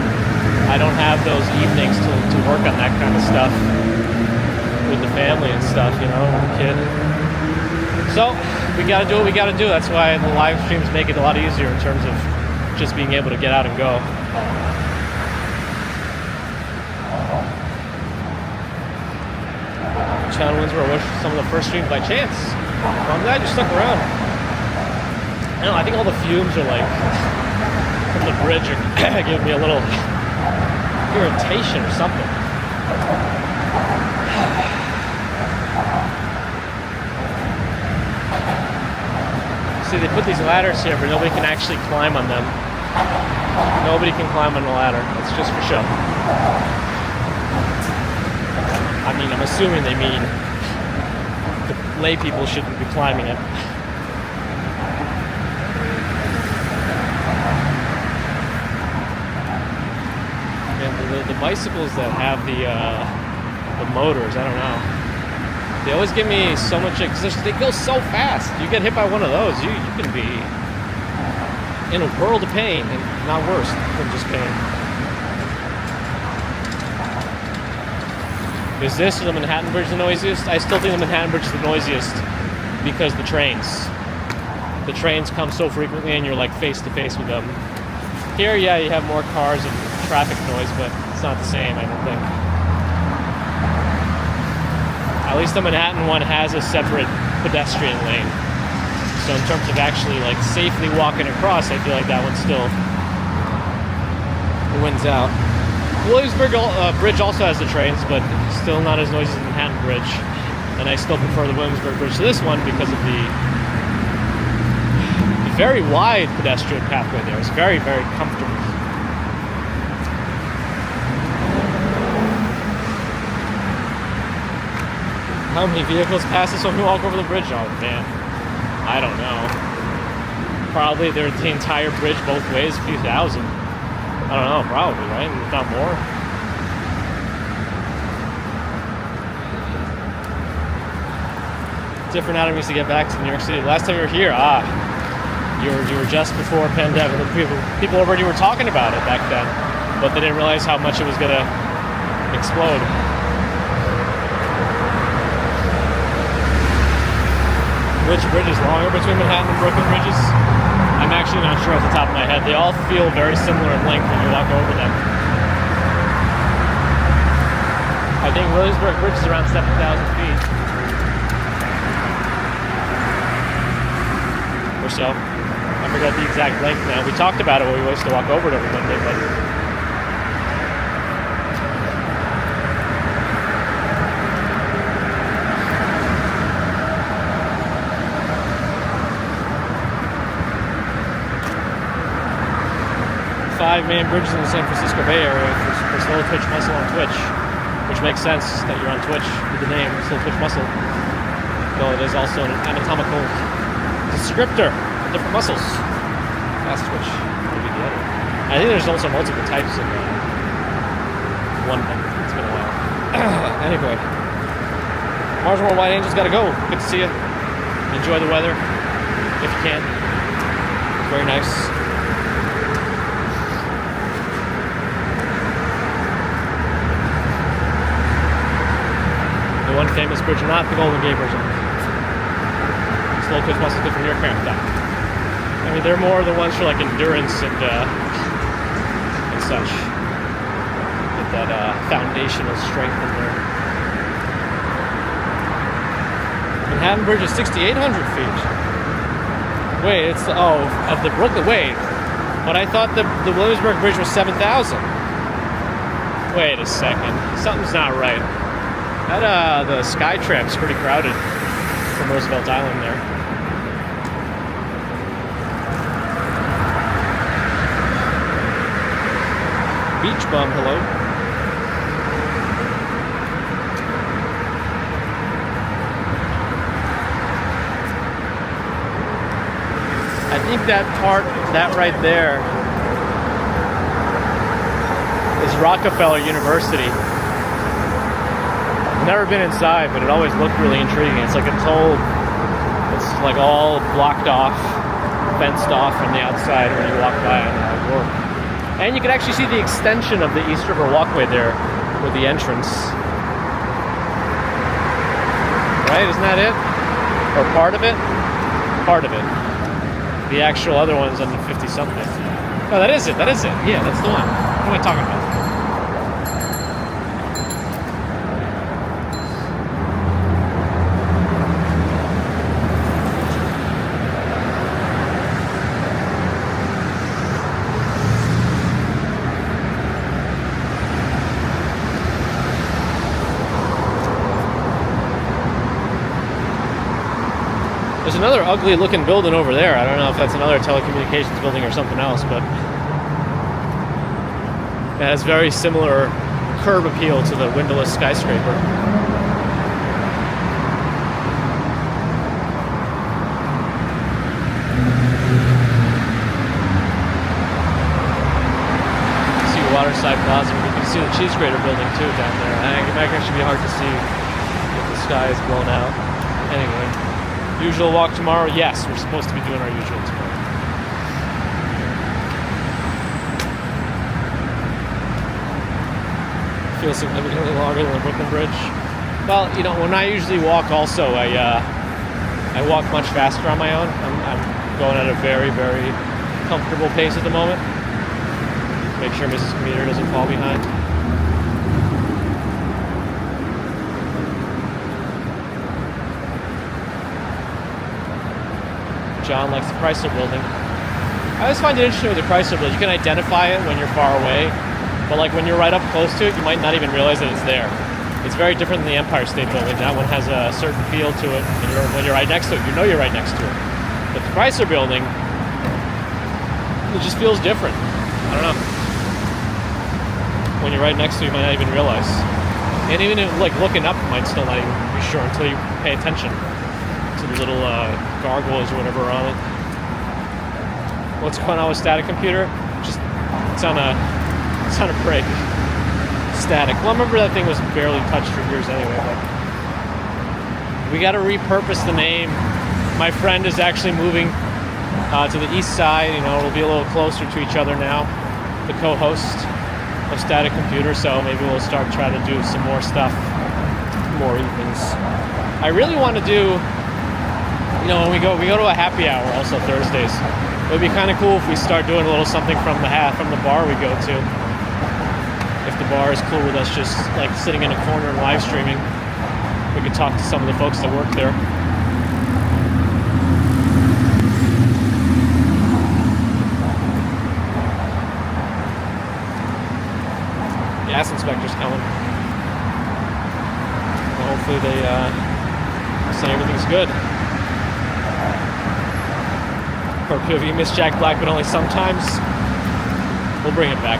I don't have those evenings to work on that kind of stuff with the family and stuff, you know, with the kid. So we gotta do what we gotta do. That's why the live streams make it a lot easier in terms of just being able to get out and go. Channel Windsor was some of the first streams by chance. Well, I'm glad you stuck around. I know, I think all the fumes are like from the bridge are giving me a little irritation or something. See, they put these ladders here, but nobody can actually climb on them. Nobody can climb on the ladder. It's just for show. I mean, I'm assuming they mean the lay people shouldn't be climbing it. And the bicycles that have the motors, I don't know. They always give me so much, because they go so fast. You get hit by one of those, you can be in a world of pain, and not worse than just pain. Is this or the Manhattan Bridge the noisiest? I still think the Manhattan Bridge is the noisiest because the trains come so frequently and you're like face to face with them. Here, yeah, you have more cars and traffic noise, but it's not the same, I don't think. At least the Manhattan one has a separate pedestrian lane. So in terms of actually like safely walking across, I feel like that one still wins out. Williamsburg Bridge also has the trains, but still not as noisy as the Manhattan Bridge. And I still prefer the Williamsburg Bridge to this one because of the very wide pedestrian pathway there. It's very, very comfortable. How many vehicles pass us when we walk over the bridge? Oh, man. I don't know. Probably the entire bridge both ways, a few thousand. I don't know, probably, right? If not more. Different atomies to get back to New York City. Last time you were here, you were just before pandemic. People already were talking about it back then, but they didn't realize how much it was gonna explode. Which bridge is longer between Manhattan and Brooklyn bridges? I'm actually not sure off the top of my head. They all feel very similar in length when you walk over them. I think Williamsburg Bridge is around 7,000 feet. Or so. I forgot the exact length now. We talked about it when we used to walk over it every Monday, but... 5 main bridges in the San Francisco Bay Area for Slow Twitch Muscle on Twitch, which makes sense that you're on Twitch with the name Slow Twitch Muscle, though it is also an anatomical descriptor of different muscles. Fast Twitch would be the other. I think there's also multiple types of one thing. It's been a while. Anyway, Mars World White Angels gotta go. Good to see you. Enjoy the weather if you can. It's very nice. The one famous bridge, not the Golden Gate Bridge. Slow Twitch Muscle good from your camp. I mean, they're more the ones for like endurance and such. Get that foundational strength in there. Manhattan Bridge is 6,800 feet. Wait, it's of the Brooklyn. Wait, but I thought the Williamsburg Bridge was 7,000. Wait a second, something's not right. That the Skytram's pretty crowded from Roosevelt Island there. Beach bum, hello. I think that part, that right there, is Rockefeller University. I've never been inside, but it always looked really intriguing. It's like it's like all blocked off, fenced off from the outside when you walk by on work. And you can actually see the extension of the East River Walkway there with the entrance. Right, isn't that it? Or part of it? Part of it. The actual other one's on the 50-something. No, that is it. That is it. Yeah, that's the one. What am I talking about? There's another ugly looking building over there. I don't know if that's another telecommunications building or something else, but it has very similar curb appeal to the windowless skyscraper. You see Waterside Plaza. You can see the cheese grater building too down there. And it might actually be hard to see if the sky is blown out. Anyway. Usual walk tomorrow? Yes, we're supposed to be doing our usual tomorrow. Feels significantly longer than the Brooklyn Bridge. Well, you know, when I usually walk also, I walk much faster on my own. I'm going at a very, very comfortable pace at the moment. Make sure Mrs. Commuter doesn't fall behind. John likes the Chrysler Building. I always find it interesting with the Chrysler Building. You can identify it when you're far away, but like when you're right up close to it, you might not even realize that it's there. It's very different than the Empire State Building. That one has a certain feel to it, and when you're right next to it, you know you're right next to it. But the Chrysler Building, it just feels different. I don't know. When you're right next to it, you might not even realize. And even if, like, looking up, you might still not even be sure until you pay attention to the little gargoyles or whatever on it. What's going on with Static Computer? Just it's on a break. Static. Well, I remember that thing was barely touched for years anyway. But we got to repurpose the name. My friend is actually moving to the east side. You know, it'll be a little closer to each other now. The co-host of Static Computer, so maybe we'll start trying to do some more stuff, more evenings. I really want to do. You know, when we go to a happy hour also Thursdays. It would be kind of cool if we start doing a little something from the bar we go to. If the bar is cool with us just like sitting in a corner and live streaming, we could talk to some of the folks that work there. Gas inspector's coming. Well, hopefully they say everything's good. Or if you miss Jack Black, but only sometimes, we'll bring it back.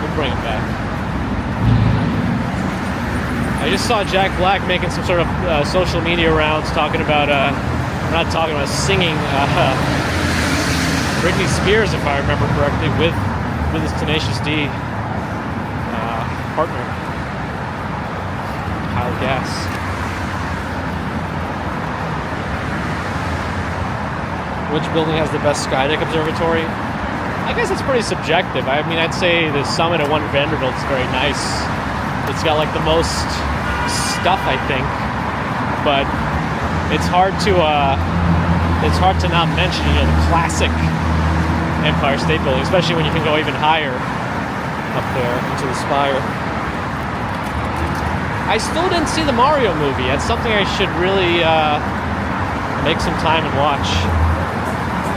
I just saw Jack Black making some sort of social media rounds talking about, singing Britney Spears, if I remember correctly, with his Tenacious D partner, Kyle Gass. Which building has the best skydeck observatory? I guess it's pretty subjective. I mean, I'd say the summit at 1 Vanderbilt is very nice. It's got like the most stuff, I think, but it's hard to not mention, you know, the classic Empire State Building, especially when you can go even higher up there into the spire. I still didn't see the Mario movie. That's something I should really make some time and watch.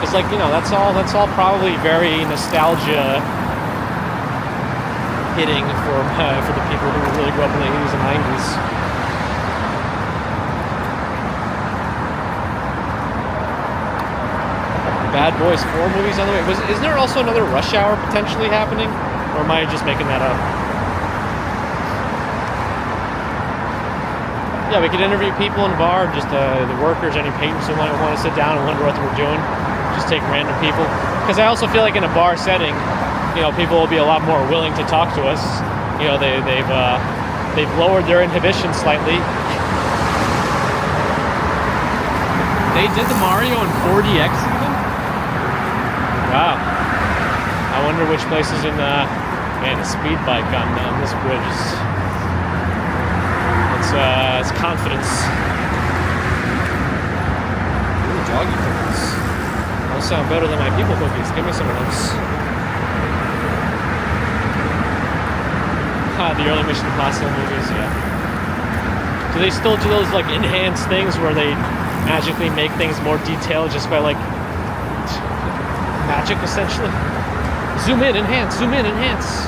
It's like, you know, that's all probably very nostalgia hitting for the people who really grew up in the 80s and 90s. Bad Boys 4 movies on the way. Isn't there also another Rush Hour potentially happening? Or am I just making that up? Yeah, we could interview people in the bar, just the workers, any patrons who might want to sit down and wonder what we're doing. Just take random people. Because I also feel like in a bar setting, you know, people will be a lot more willing to talk to us. You know, they've lowered their inhibition slightly. They did the Mario in 4DX even? Wow. I wonder which places in man, a speed bike on this bridge is it's confidence. Ooh, doggy cookies. Those sound better than my people cookies. Give me some of those. The early Mission Impossible movies, yeah. Do they still do those like enhanced things where they magically make things more detailed just by like magic essentially? Zoom in, enhance, zoom in, enhance.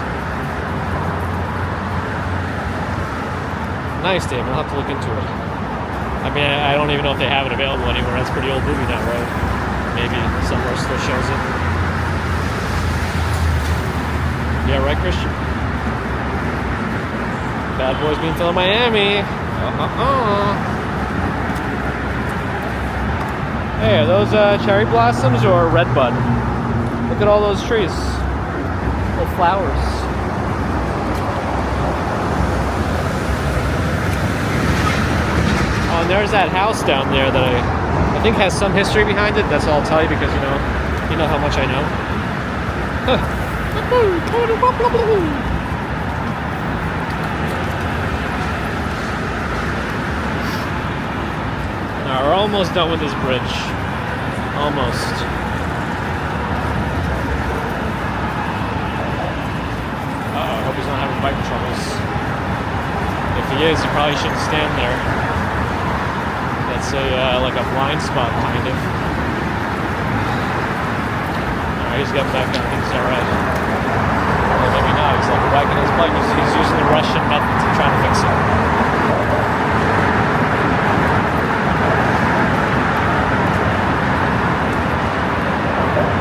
Nice, Dave. I'll have to look into it. I mean, I don't even know if they have it available anywhere. That's a pretty old movie now, right? Maybe somewhere still shows it. Yeah, right, Christian? Bad boys being filmed in Miami. Hey, are those cherry blossoms or redbud? Look at all those trees. Little flowers. Oh, and there's that house down there that I think has some history behind it. That's all I'll tell you because you know how much I know. Now, we're almost done with this bridge. Almost. I hope he's not having bike troubles. If he is, he probably shouldn't stand there. That's like a blind spot, kind of. Alright, he's got back on. He's alright. Well, maybe not. He's like back on his bike. He's using the Russian method to try to fix it.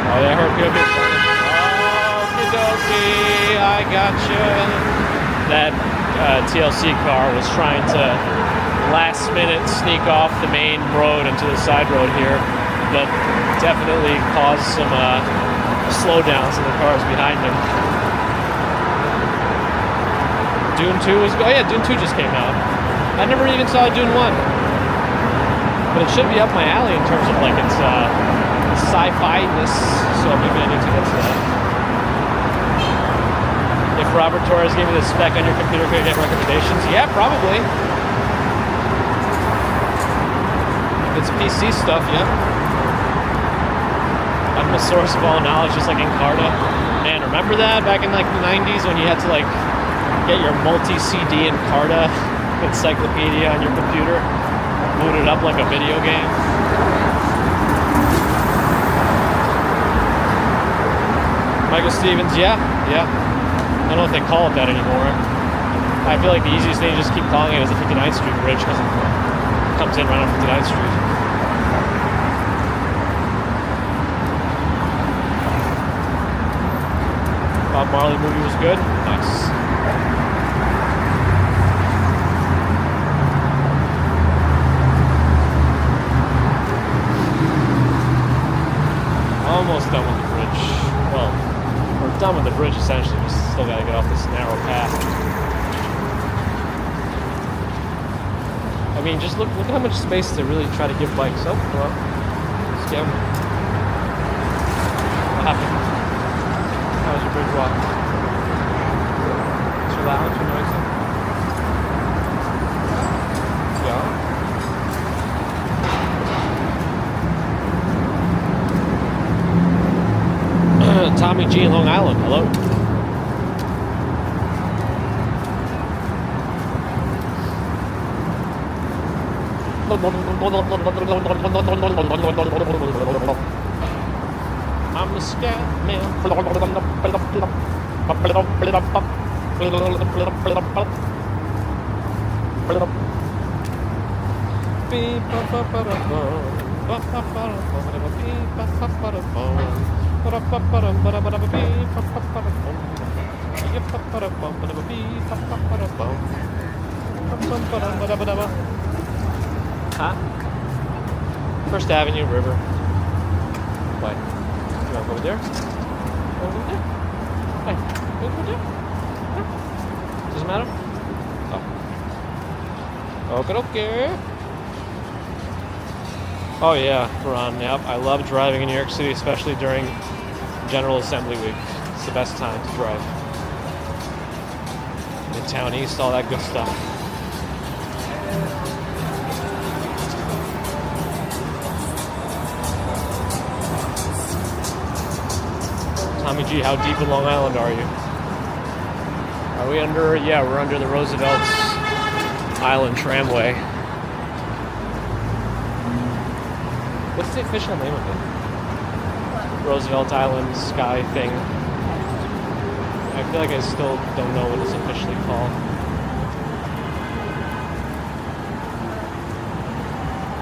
Oh, yeah, I heard people be okie dokie, I gotcha. That TLC car was trying to last minute sneak off the main road into the side road here, but definitely caused some slowdowns in the cars behind him. Dune 2 is, oh yeah, Dune 2 just came out. I never even saw Dune 1. But it should be up my alley in terms of like its sci-fi-ness, so maybe I need to get to that. If Robert Torres gave me the spec on your computer, could I get recommendations? Yeah, probably. If it's PC stuff, yeah. I'm a source of all knowledge, just like Encarta. Man, remember that back in like the 90s when you had to like get your multi-CD Encarta encyclopedia on your computer, boot it up like a video game? Michael Stevens, yeah. I don't know if they call it that anymore. I feel like the easiest thing to just keep calling it is the 59th Street Bridge because it comes in right on 59th Street. Bob Marley movie was good. Nice. Almost done with the bridge. Well, we're done with the bridge essentially. We still gotta get off this narrow path. I mean, just look at how much space they really try to give bikes. Oh, hello. Scam. What happened? How was your bridge walk? Too loud? Too noisy? Yeah. Tommy G in Long Island. Hello. I'm a scat man. Huh? First Avenue, River. What? You wanna go over there? Go over there? Hey, go over there? Huh? Doesn't matter? Oh. Okay. Oh yeah, Ron, yep. I love driving in New York City, especially during General Assembly Week. It's the best time to drive. Midtown East, all that good stuff. Tommy G, how deep in Long Island are you? Are we under? Yeah, we're under the Roosevelt Island Tramway. What's the official name of it? What? Roosevelt Island Sky thing. I feel like I still don't know what it's officially called.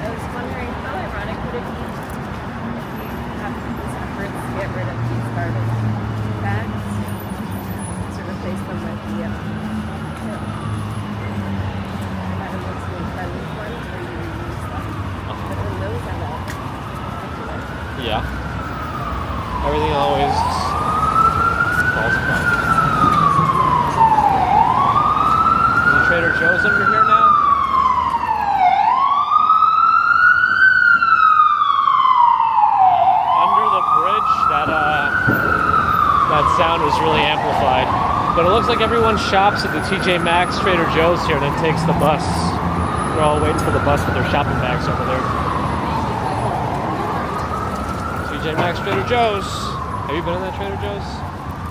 I was wondering how ironic would it be if we have these efforts to get rid of these garbage bags to replace them with the environmentally friendly ones where you reuse them. But then those end up everywhere. Yeah. Everything always falls apart. Is the Trader Joe's under here now? Under the bridge, that sound was really amplified. But it looks like everyone shops at the TJ Maxx, Trader Joe's here, and then takes the bus. They're all waiting for the bus with their shopping bags over there. TJ Maxx, Trader Joe's. Have you been in that Trader Joe's?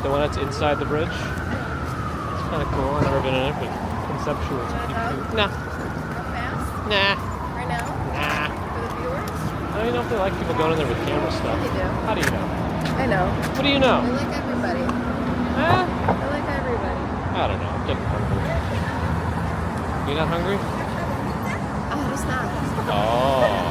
The one that's inside the bridge? It's kind of cool. I've never been in it, but conceptually it's pretty cute. Nah. How fast? Nah. Right now? Nah. For the viewers? I don't even know if they like people going in there with camera stuff. They do. How do you know? I know. What do you know? They like everybody. Huh? They like everybody. I don't know. I'm getting hungry. You not hungry? Oh, just not. Oh.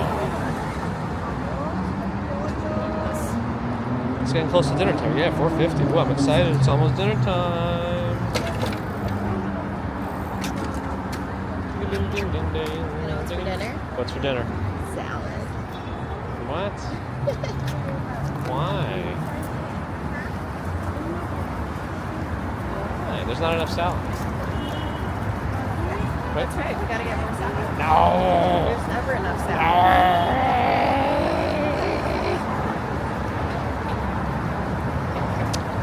It's getting close to dinner time. Yeah, 4:50. Ooh, I'm excited. It's almost dinner time. You know what's for dinner? What's for dinner? Salad. What? Why? Why? There's not enough salad. Right? That's right. We gotta get more salad. No. There's never enough salad.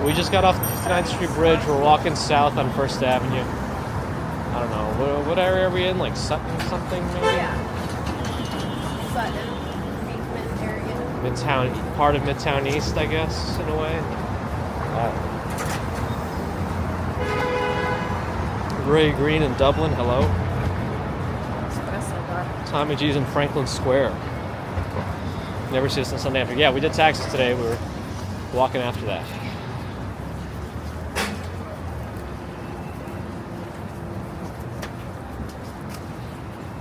We just got off the 59th Street Bridge. We're walking south on First Avenue. I don't know. What area are we in? Like Sutton something maybe? Yeah. Sutton, Beekman area. Midtown, part of Midtown East, I guess, in a way. Ray Green in Dublin, hello. Espresso bar. Tommy G's in Franklin Square. Never see us on Sunday after. Yeah, we did taxes today. We were walking after that.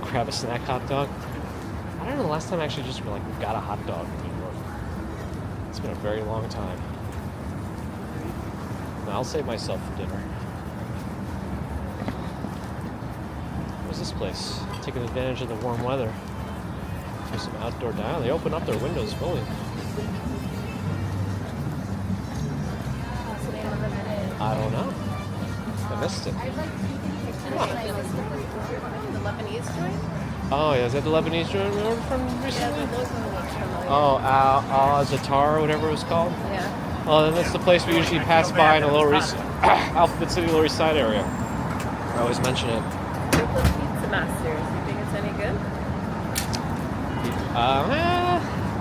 Grab a snack hot dog. I don't know the last time I actually just got a hot dog in New York. It's been a very long time. No, I'll save myself for dinner. What's this place? Taking advantage of the warm weather. There's some outdoor dining. They open up their windows fully. What's the name of it? I don't know. I missed it. The Lebanese joint? Oh, yeah. Is that the Lebanese joint we ordered from Yeah, recently? the logo looks familiar. Oh, Al-Zatar or whatever it was called? Yeah. Well, then that's the place we usually pass by in the Lower East, Alphabet City, Lower East Side area. I always mention it. Brooklyn Pizza Masters. You think it's any good?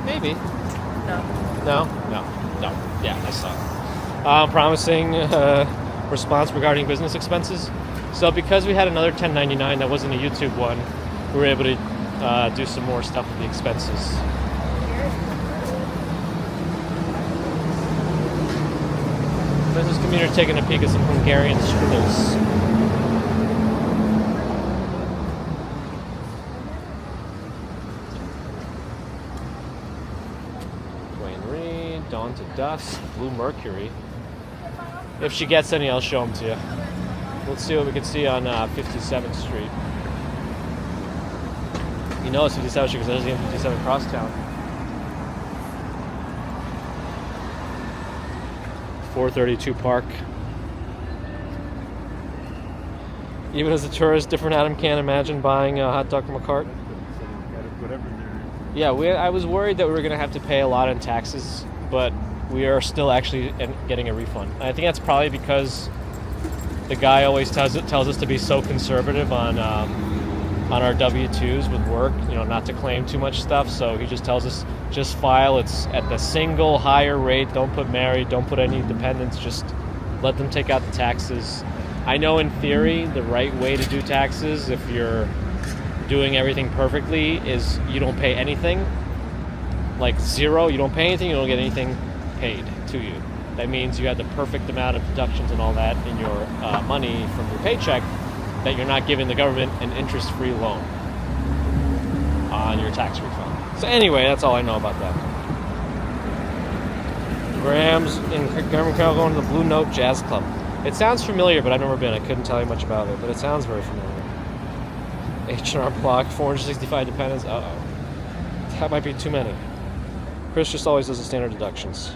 Maybe. No. No. Yeah, I saw it. Promising response regarding business expenses. So because we had another 1099 that wasn't a YouTube one, we were able to do some more stuff with the expenses. Business community taking a peek at some Hungarian strudels. Dwayne Reed, Dawn to Dusk, Blue Mercury. If she gets any, I'll show them to you. Let's see what we can see on 57th Street. You know it's 57th Street because there's the M57 Crosstown. 432 Park. Even as a tourist, different Adam can't imagine buying a hot dog from a cart. Yeah, I was worried that we were going to have to pay a lot in taxes, but we are still actually getting a refund. I think that's probably because the guy always tells us to be so conservative on our W-2s with work, not to claim too much stuff. So he just tells us, just file. It's at the single higher rate. Don't put married. Don't put any dependents. Just let them take out the taxes. I know in theory the right way to do taxes, if you're doing everything perfectly, is you don't pay anything. Like zero. You don't pay anything. You don't get anything paid to you. That means you have the perfect amount of deductions and all that in your money from your paycheck that you're not giving the government an interest-free loan on your tax refund. So anyway, that's all I know about that. Graham's in Graham going to the Blue Note Jazz Club. It sounds familiar, but I've never been. I couldn't tell you much about it, but it sounds very familiar. H&R Block, 465 dependents. Uh-oh. That might be too many. Chris just always does the standard deductions.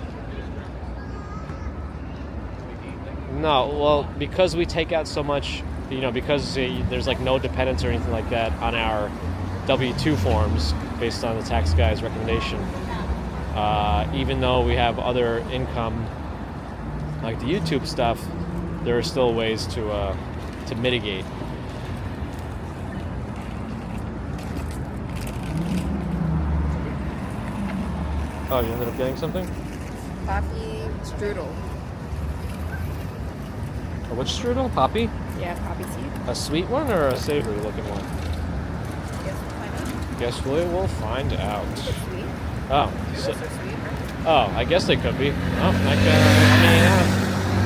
No, well, because we take out so much, because there's like no dependents or anything like that on our W-2 forms based on the tax guy's recommendation. Even though we have other income, like the YouTube stuff, there are still ways to mitigate. Oh, you ended up getting something? Poppy strudel. Which strudel? Poppy? Yeah, poppy seed. A sweet one or a savory looking one? Guess we'll find out. Guess we will find out. Is it sweet? Oh. Yours are sweet, right? Oh, I guess they could be. Oh,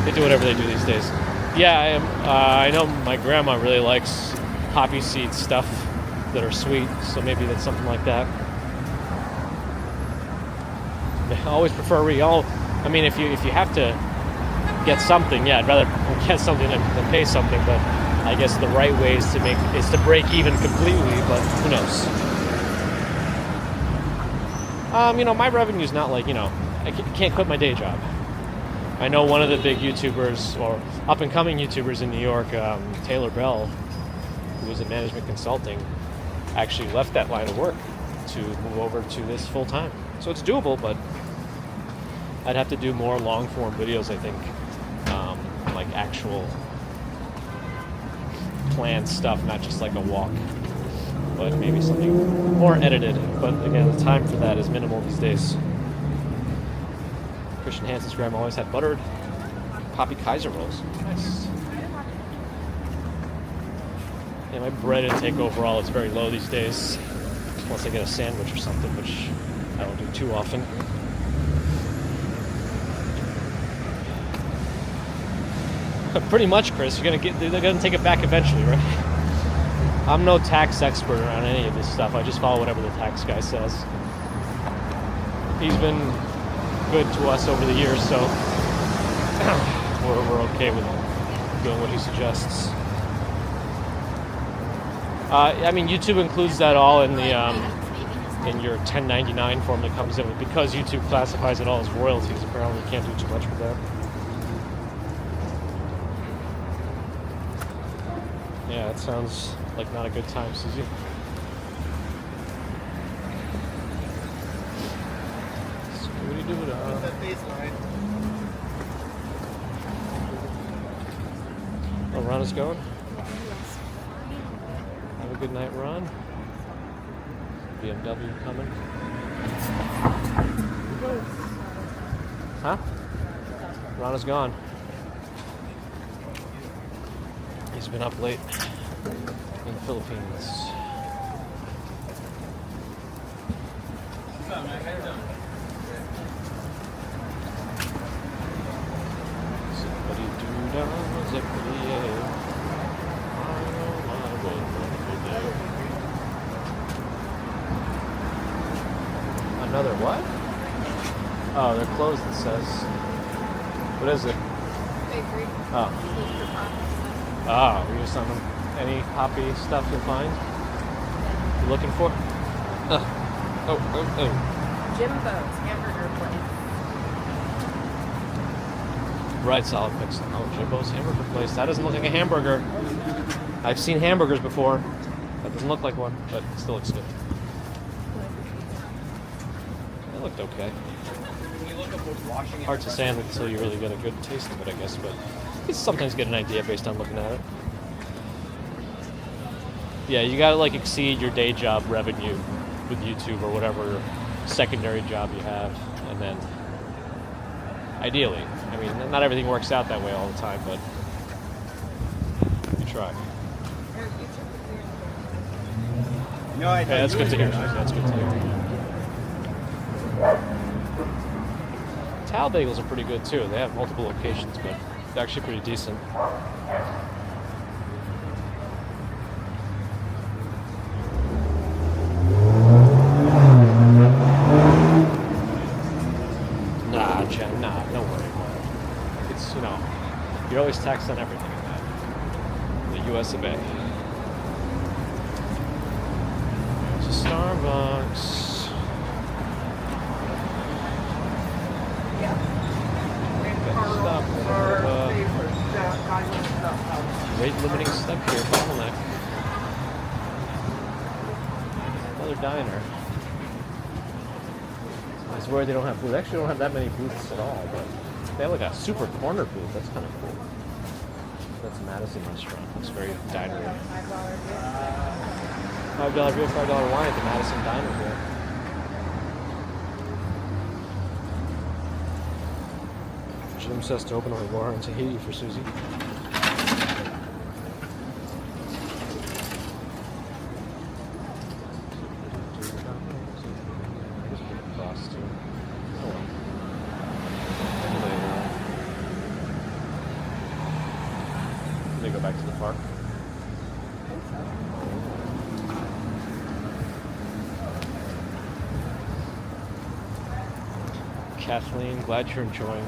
they do whatever they do these days. Yeah, I know my grandma really likes poppy seed stuff that are sweet, so maybe that's something like that. I always prefer if you have to get something, yeah, I'd rather get something than pay something, but I guess the right way is to break even completely, but who knows. My revenue's not like, I can't quit my day job. I know one of the big YouTubers, or up-and-coming YouTubers in New York, Taylor Bell, who was in management consulting, actually left that line of work to move over to this full-time. So it's doable, but I'd have to do more long-form videos, I think. Like actual planned stuff, not just like a walk, but maybe something more edited. But again, the time for that is minimal these days. Christian Hansen's grandma always had buttered Poppy Kaiser rolls. Nice. Yeah, my bread intake overall is very low these days, unless I get a sandwich or something, which I don't do too often. Pretty much, Chris. They're gonna take it back eventually, right? I'm no tax expert on any of this stuff. I just follow whatever the tax guy says. He's been good to us over the years, so we're okay with doing what he suggests. YouTube includes that all in the in your 1099 form that comes in, because YouTube classifies it all as royalties. Apparently, you can't do too much with that. Yeah, it sounds like not a good time, Susie. Scooty-doo-dah. That baseline. Oh, Ron is going? Have a good night, Ron. BMW coming. Huh? Ron is gone. He's been up late in the Philippines. Another what? Oh, they're closed, it says. What is it? Bakery. Oh. Oh, we just on any poppy stuff you'll find. You looking for? Oh. Jimbo's hamburger place. Right, solid picks. Oh, Jimbo's hamburger place. That doesn't look like a hamburger. I've seen hamburgers before. That doesn't look like one, but it still looks good. It looked okay. Hard to say until you really get a good taste of it, I guess, but you can sometimes get an idea based on looking at it. Yeah, you gotta like exceed your day job revenue with YouTube or whatever secondary job you have, and then ideally, I mean, not everything works out that way all the time, but you try. No, I Yeah, that's good to hear. That's good to hear. Tao bagels are pretty good too. They have multiple locations, but they're actually pretty decent. Nah, Jen, nah, don't worry about it. It's, you know, you're always taxed on everything in that. The US of A. There's a Starbucks. Rate limiting step here, bottleneck. Another diner. I was worried they don't have booths. They actually don't have that many booths at all, but they have like a super corner booth. That's kind of cool. That's a Madison restaurant. It's very dinery. $5 beer, $5 wine at the Madison Diner here. Jim says to open a bar in Tahiti for Susie. They go back to the park. Kathleen, glad you're enjoying.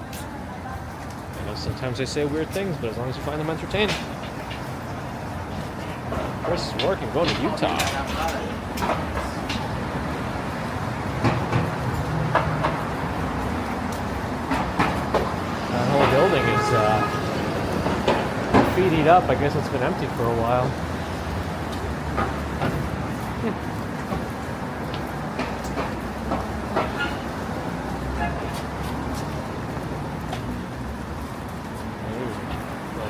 I know sometimes I say weird things, but as long as you find them entertaining. Chris is working, going to Utah. That whole building is feeding up. I guess it's been empty for a while.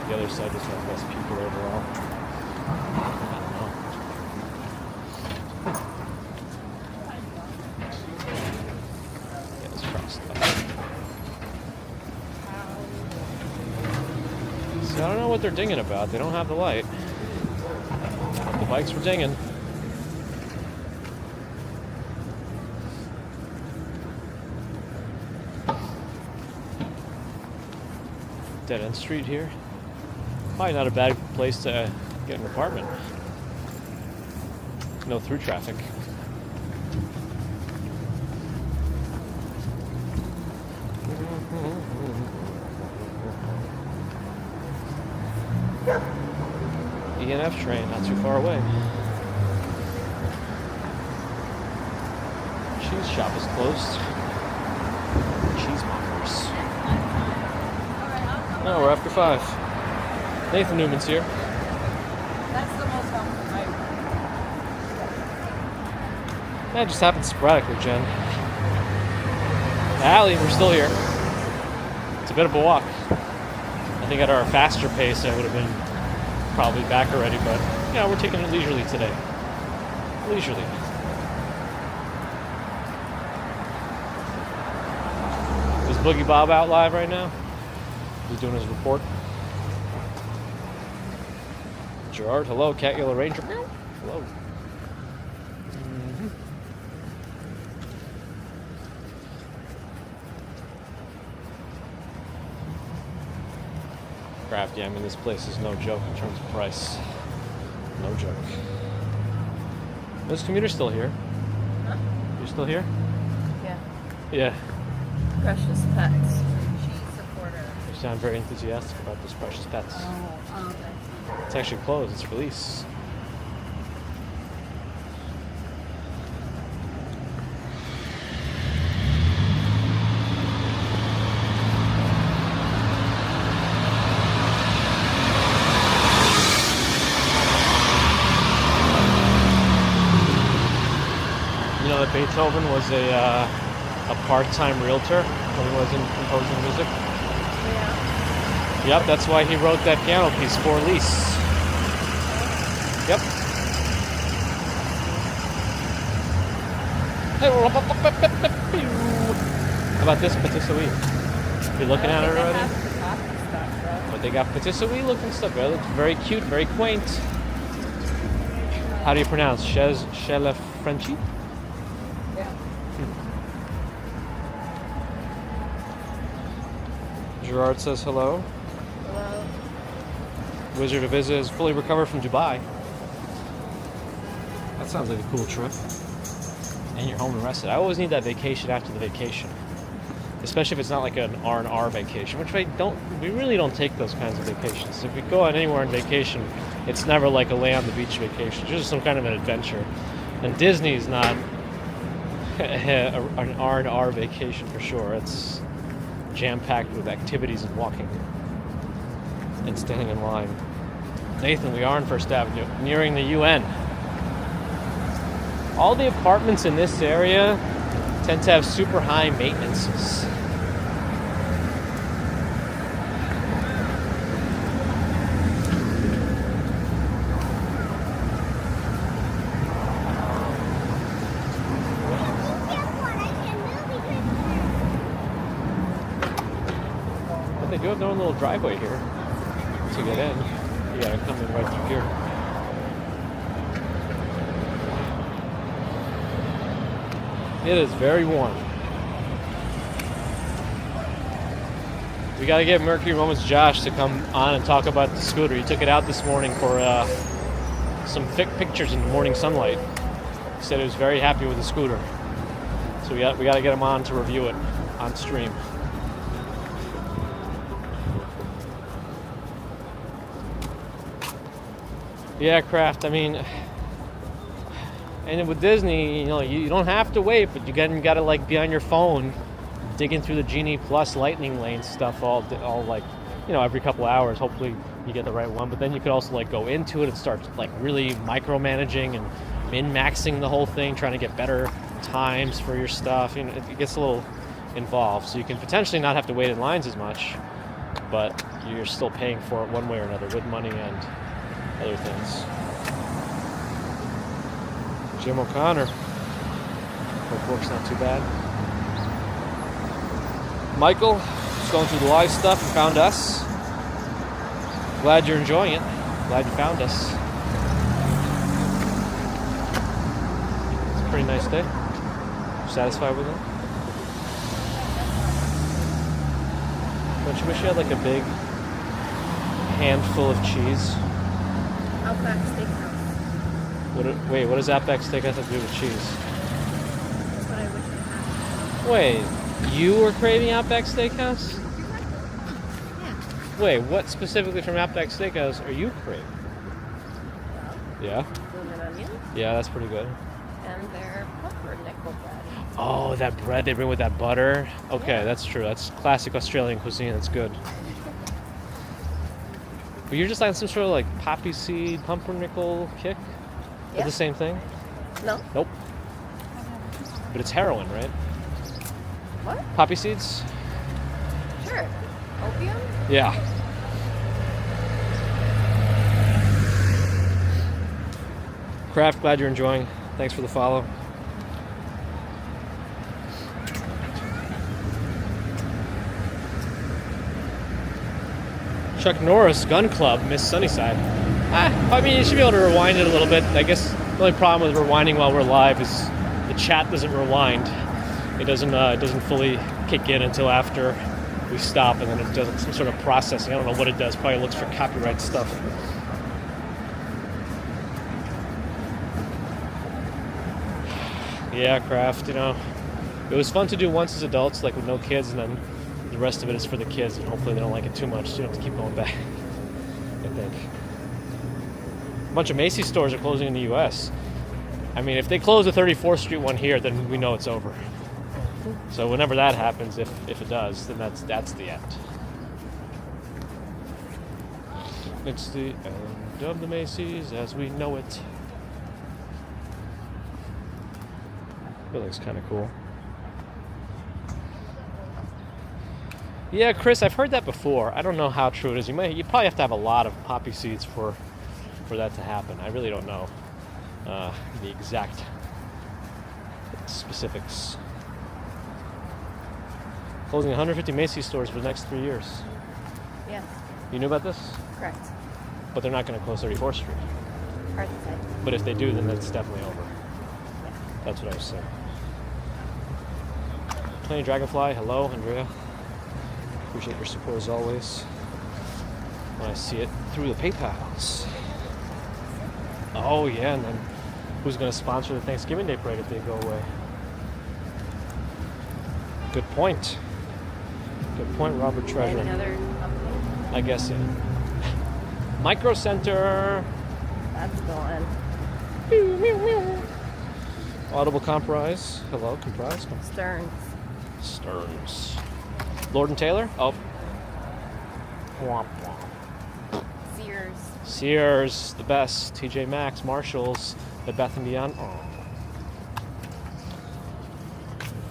The other side just has less people overall. I don't know. Yeah, it's crossed up. See, I don't know what they're dinging about. They don't have the light. The bikes were dinging. Dead end street here. Probably not a bad place to get an apartment. No through traffic. E&F train, not too far away. Cheese shop is closed. Cheesemongers. No, we're after 5. Nathan Newman's here. That's the most helpful night. That just happened sporadically, Jen. Allie, we're still here. It's a bit of a walk. I think at our faster pace, I would have been probably back already, but yeah, we're taking it leisurely today. Leisurely. Is Boogie Bob out live right now? He's doing his report. Gerard, hello. Cat Yellow Ranger. Hello. Crafty, I mean, this place is no joke in terms of price. No joke. This commuter's still here. Huh? You're still here? Yeah. Yeah. Precious Pets. She supporter. You sound very enthusiastic about this precious pets. Oh, okay. It's actually closed. It's release. You know that Beethoven was a part-time realtor when he wasn't composing music? Yeah. Yep, that's why he wrote that piano piece for lease. Yep. How about this patisserie? You looking at it already? But they got patisserie looking stuff. It looks very cute, very quaint. How do you pronounce? Chez la Frenchie? Yeah. Gerard says hello. Hello. Wizard of Iz is fully recovered from Dubai. That sounds like a cool trip. And you're home and rested. I always need that vacation after the vacation. Especially if it's not like an R&R vacation, which we really don't take those kinds of vacations. If we go out anywhere on vacation, it's never like a lay on the beach vacation. It's just some kind of an adventure. And Disney's not an R&R vacation for sure. It's jam-packed with activities and walking and standing in line. Nathan, we are on First Avenue, nearing the UN. All the apartments in this area tend to have super high maintenances. But they do have their own little driveway here to get in. You gotta come in right through here. It is very warm. We got to get Mercury Moments Josh to come on and talk about the scooter. He took it out this morning for some thick pictures in the morning sunlight. He said he was very happy with the scooter. So we got to get him on to review it on stream. Yeah, Kraft. I mean, and with Disney, you know, you don't have to wait, but you gotta like be on your phone, digging through the Genie Plus Lightning Lane stuff all like, you know, every couple hours. Hopefully you get the right one. But then you could also like go into it and start like really micromanaging and min-maxing the whole thing, trying to get better times for your stuff. You know, it gets a little involved. So you can potentially not have to wait in lines as much, but you're still paying for it one way or another with money and other things. Jim O'Connor. Hope work's not too bad. Michael, just going through the live stuff and found us. Glad you're enjoying it. Glad you found us. It's a pretty nice day. Satisfied with it? Don't you wish you had like a big handful of cheese? Outback Steakhouse. What does Outback Steakhouse have to do with cheese? That's what I wish I had. Wait, you were craving Outback Steakhouse? Yeah. Wait, what specifically from Outback Steakhouse are you craving? Yeah? Bloomin' onions Yeah, that's pretty good. and their pumpernickel bread. Oh, that bread they bring with that butter. Okay, Yeah. that's true. That's classic Australian cuisine. That's good. But you're just on some sort of like poppy seed, pumpernickel kick? Is Yeah. the same thing? No? Nope. But it's heroin, right? What? Poppy seeds? Sure. Opium? Yeah. Kraft, glad you're enjoying. Thanks for the follow. Chuck Norris Gun Club, Miss Sunnyside. I mean, you should be able to rewind it a little bit. I guess the only problem with rewinding while we're live is the chat doesn't rewind. It doesn't fully kick in until after we stop, and then it does some sort of processing. I don't know what it does. Probably looks for copyright stuff. Yeah, Kraft, you know, it was fun to do once as adults, like with no kids, and then the rest of it is for the kids, and hopefully they don't like it too much, so you don't have to keep going back, I think. A bunch of Macy's stores are closing in the U.S. I mean, if they close the 34th Street one here, then we know it's over. So whenever that happens, if it does, then that's the end. It's the end of the Macy's as we know it. Building's kind of cool. Yeah, Chris, I've heard that before. I don't know how true it is. You probably have to have a lot of poppy seeds for that to happen. I really don't know the exact specifics. Closing 150 Macy's stores for the next 3 years. Yes. You knew about this? Correct. But they're not going to close 34th Street. Hard to say. But if they do, then that's definitely over. Yeah. That's what I was saying. Playing Dragonfly, hello, Andrea. Appreciate your support as always. When I see it through the PayPals. Oh yeah, and then who's going to sponsor the Thanksgiving Day parade if they go away? Good point. Good point, Robert Treasure. Another update. I guess, yeah. Micro Center. That's gone. Audible Comprise. Hello, Comprise. Stearns. Lord and Taylor? Oh. Sears, the best. TJ Maxx, Marshalls, Bed Bath & Beyond. Oh.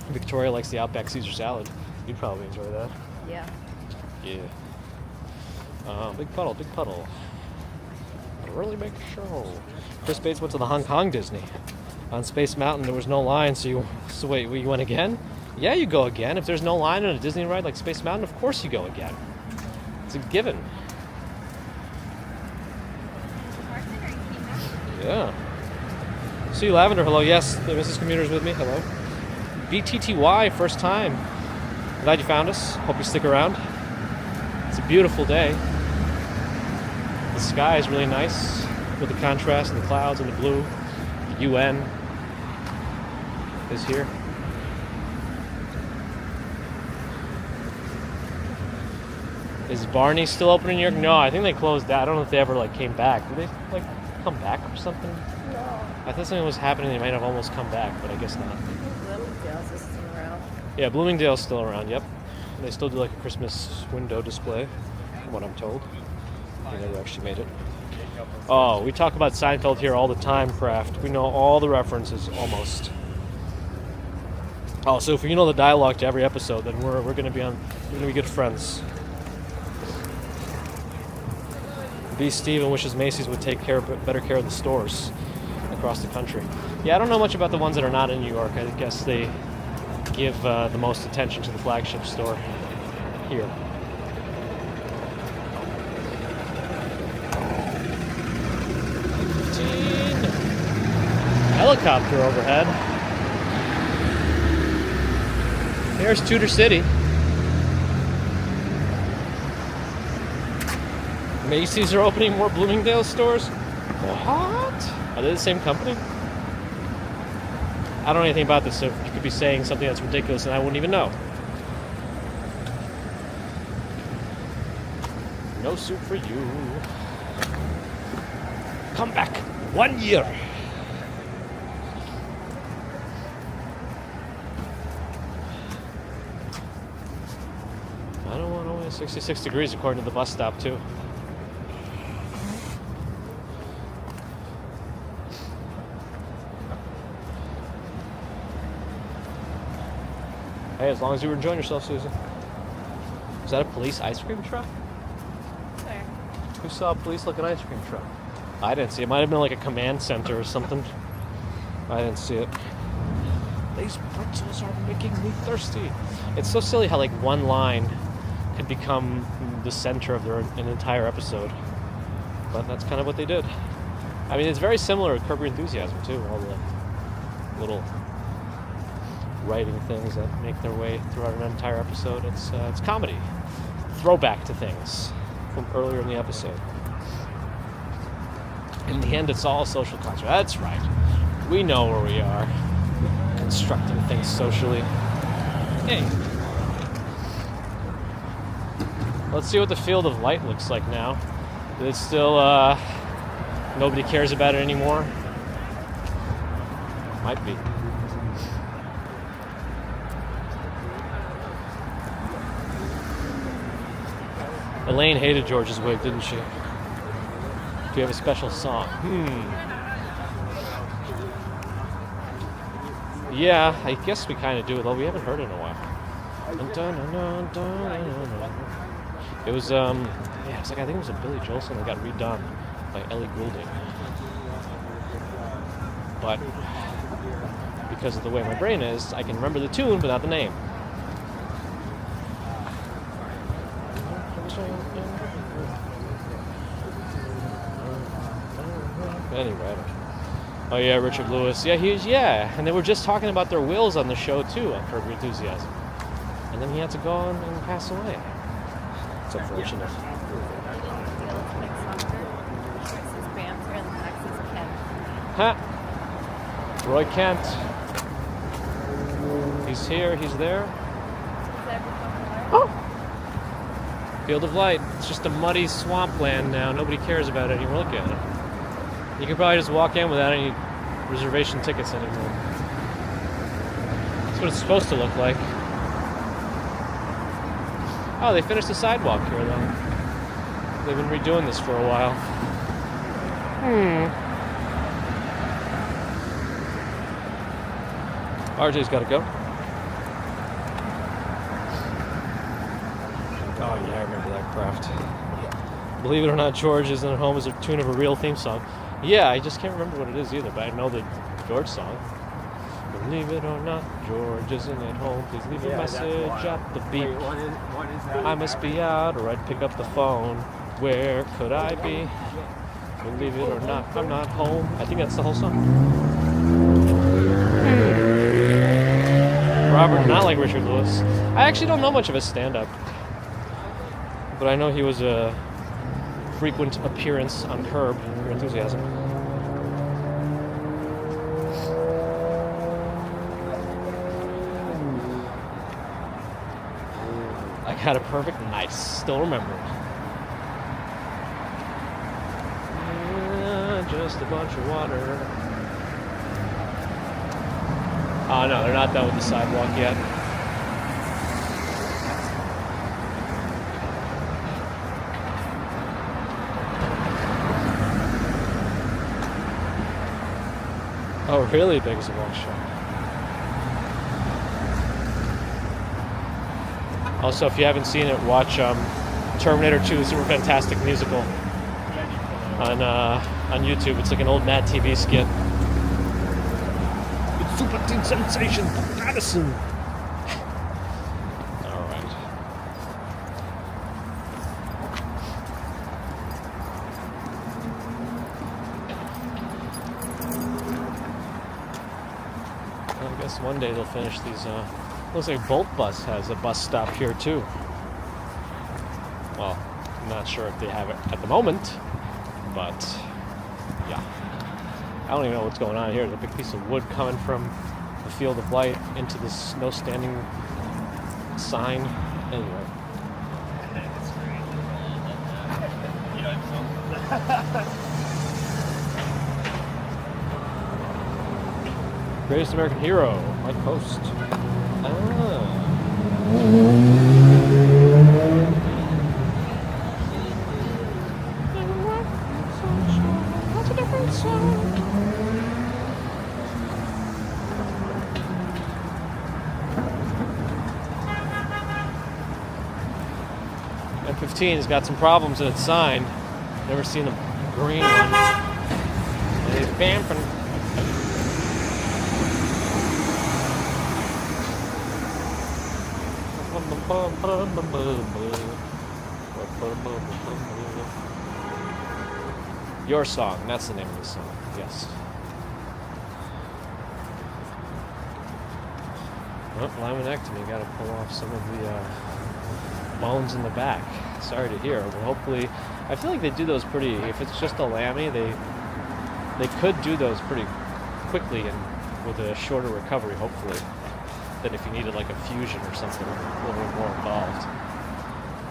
Victoria likes the Outback Caesar salad. You'd probably enjoy that. Yeah. Yeah. Big puddle. A really big show. Chris Bates went to the Hong Kong Disney. On Space Mountain, there was no line, so wait, you went again? Yeah, you go again. If there's no line on a Disney ride like Space Mountain, of course you go again. It's a given. Yeah. See Lavender, hello. Yes, the Mrs. Commuter's with me. Hello. BTTY, first time. Glad you found us. Hope you stick around. It's a beautiful day. The sky is really nice with the contrast and the clouds and the blue. The UN is here. Is Barney still open in New York? No, I think they closed that. I don't know if they ever came back. Did they come back or something? No. I thought something was happening. They might have almost come back, but I guess not. Bloomingdale's is still around. Yeah, Bloomingdale's still around. Yep. They still do a Christmas window display, from what I'm told. They never actually made it. Oh, we talk about Seinfeld here all the time, Kraft. We know all the references almost. Oh, so if you know the dialogue to every episode, then we're gonna be good friends. B. Steven wishes Macy's would take better care of the stores across the country. Yeah, I don't know much about the ones that are not in New York. I guess they give the most attention to the flagship store here. Helicopter overhead. Here's Tudor City. Macy's are opening more Bloomingdale's stores? What? Are they the same company? I don't know anything about this, so you could be saying something that's ridiculous and I wouldn't even know. No soup for you. Come back. 1 year. I don't want only 66 degrees according to the bus stop too. Hey, as long as you were enjoying yourself, Susan. Was that a police ice cream truck? Where? Who saw a police-looking ice cream truck? I didn't see it. It might have been like a command center or something. I didn't see it. These pretzels are making me thirsty. It's so silly how one line could become the center of an entire episode. But that's kind of what they did. I mean, it's very similar to Curb Your Enthusiasm too. All the little writing things that make their way throughout an entire episode. It's comedy, throwback to things from earlier in the episode. In the end, it's all social construct. That's right. We know where we are, constructing things socially. Hey, let's see what the field of light looks like now. It's still Nobody cares about it anymore. Might be. Elaine hated George's wig, didn't she? Do you have a special song? Yeah, I guess we kind of do, though we haven't heard it in a while. It was, yeah, it was like, I think it was a Billy Joel song that got redone by Ellie Goulding. But because of the way my brain is, I can remember the tune, but not the name. Anyway, oh yeah, Richard Lewis. Yeah, and they were just talking about their wills on the show too on Curb Your Enthusiasm. And then he had to go on and pass away. It's unfortunate. Huh? Roy Kent. He's here, he's there. Oh! Field of Light. It's just a muddy swampland now. Nobody cares about it anymore. Look at it. You can probably just walk in without any reservation tickets anymore. That's what it's supposed to look like. Oh, they finished the sidewalk here, though. They've been redoing this for a while. RJ's got to go. Oh, yeah, I remember that craft. Believe it or not, George Isn't at Home is a tune of a real theme song. Yeah, I just can't remember what it is either, but I know the George song. Believe it or not, George isn't at home. Please leave a message at the beep. Wait, what is that? I must be out or I'd pick up the phone. Where could I be? Believe it or not, I'm not home. I think that's the whole song. Robert, not like Richard Lewis. I actually don't know much of his stand-up. But I know he was a frequent appearance on Curb Your Enthusiasm. I got it perfect. Nice. Still remember it. Just a bunch of water. Oh no, they're not done with the sidewalk yet. Oh, really? Big as a long shot. Also, if you haven't seen it, watch Terminator 2, Super Fantastic Musical on YouTube. It's like an old Mad TV skit. It's Super Teen Sensation, Madison. All right. I guess one day they'll finish these. Looks like Bolt Bus has a bus stop here too. Well, I'm not sure if they have it at the moment, but yeah. I don't even know what's going on here. There's a big piece of wood coming from the Field of Light into this no standing sign. Anyway. Greatest American Hero, Mike Post. What's a different song? M15's got some problems in its sign. Never seen a green one. It's vamping. Your Song, that's the name of the song, yes. Well, laminectomy, got to pull off some of the bones in the back. Sorry to hear, but hopefully, I feel like they do those pretty, if it's just a lammy, they could do those pretty quickly and with a shorter recovery, hopefully, than if you needed like a fusion or something a little bit more involved.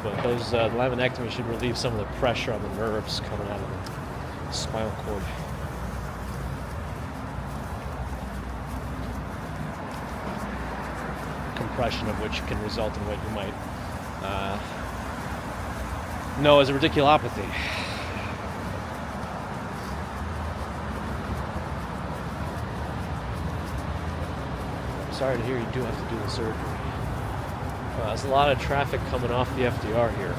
But those laminectomy should relieve some of the pressure on the nerves coming out of spinal cord. Compression of which can result in what you might know as a radiculopathy. I'm sorry to hear you do have to do the surgery. There's a lot of traffic coming off the FDR here.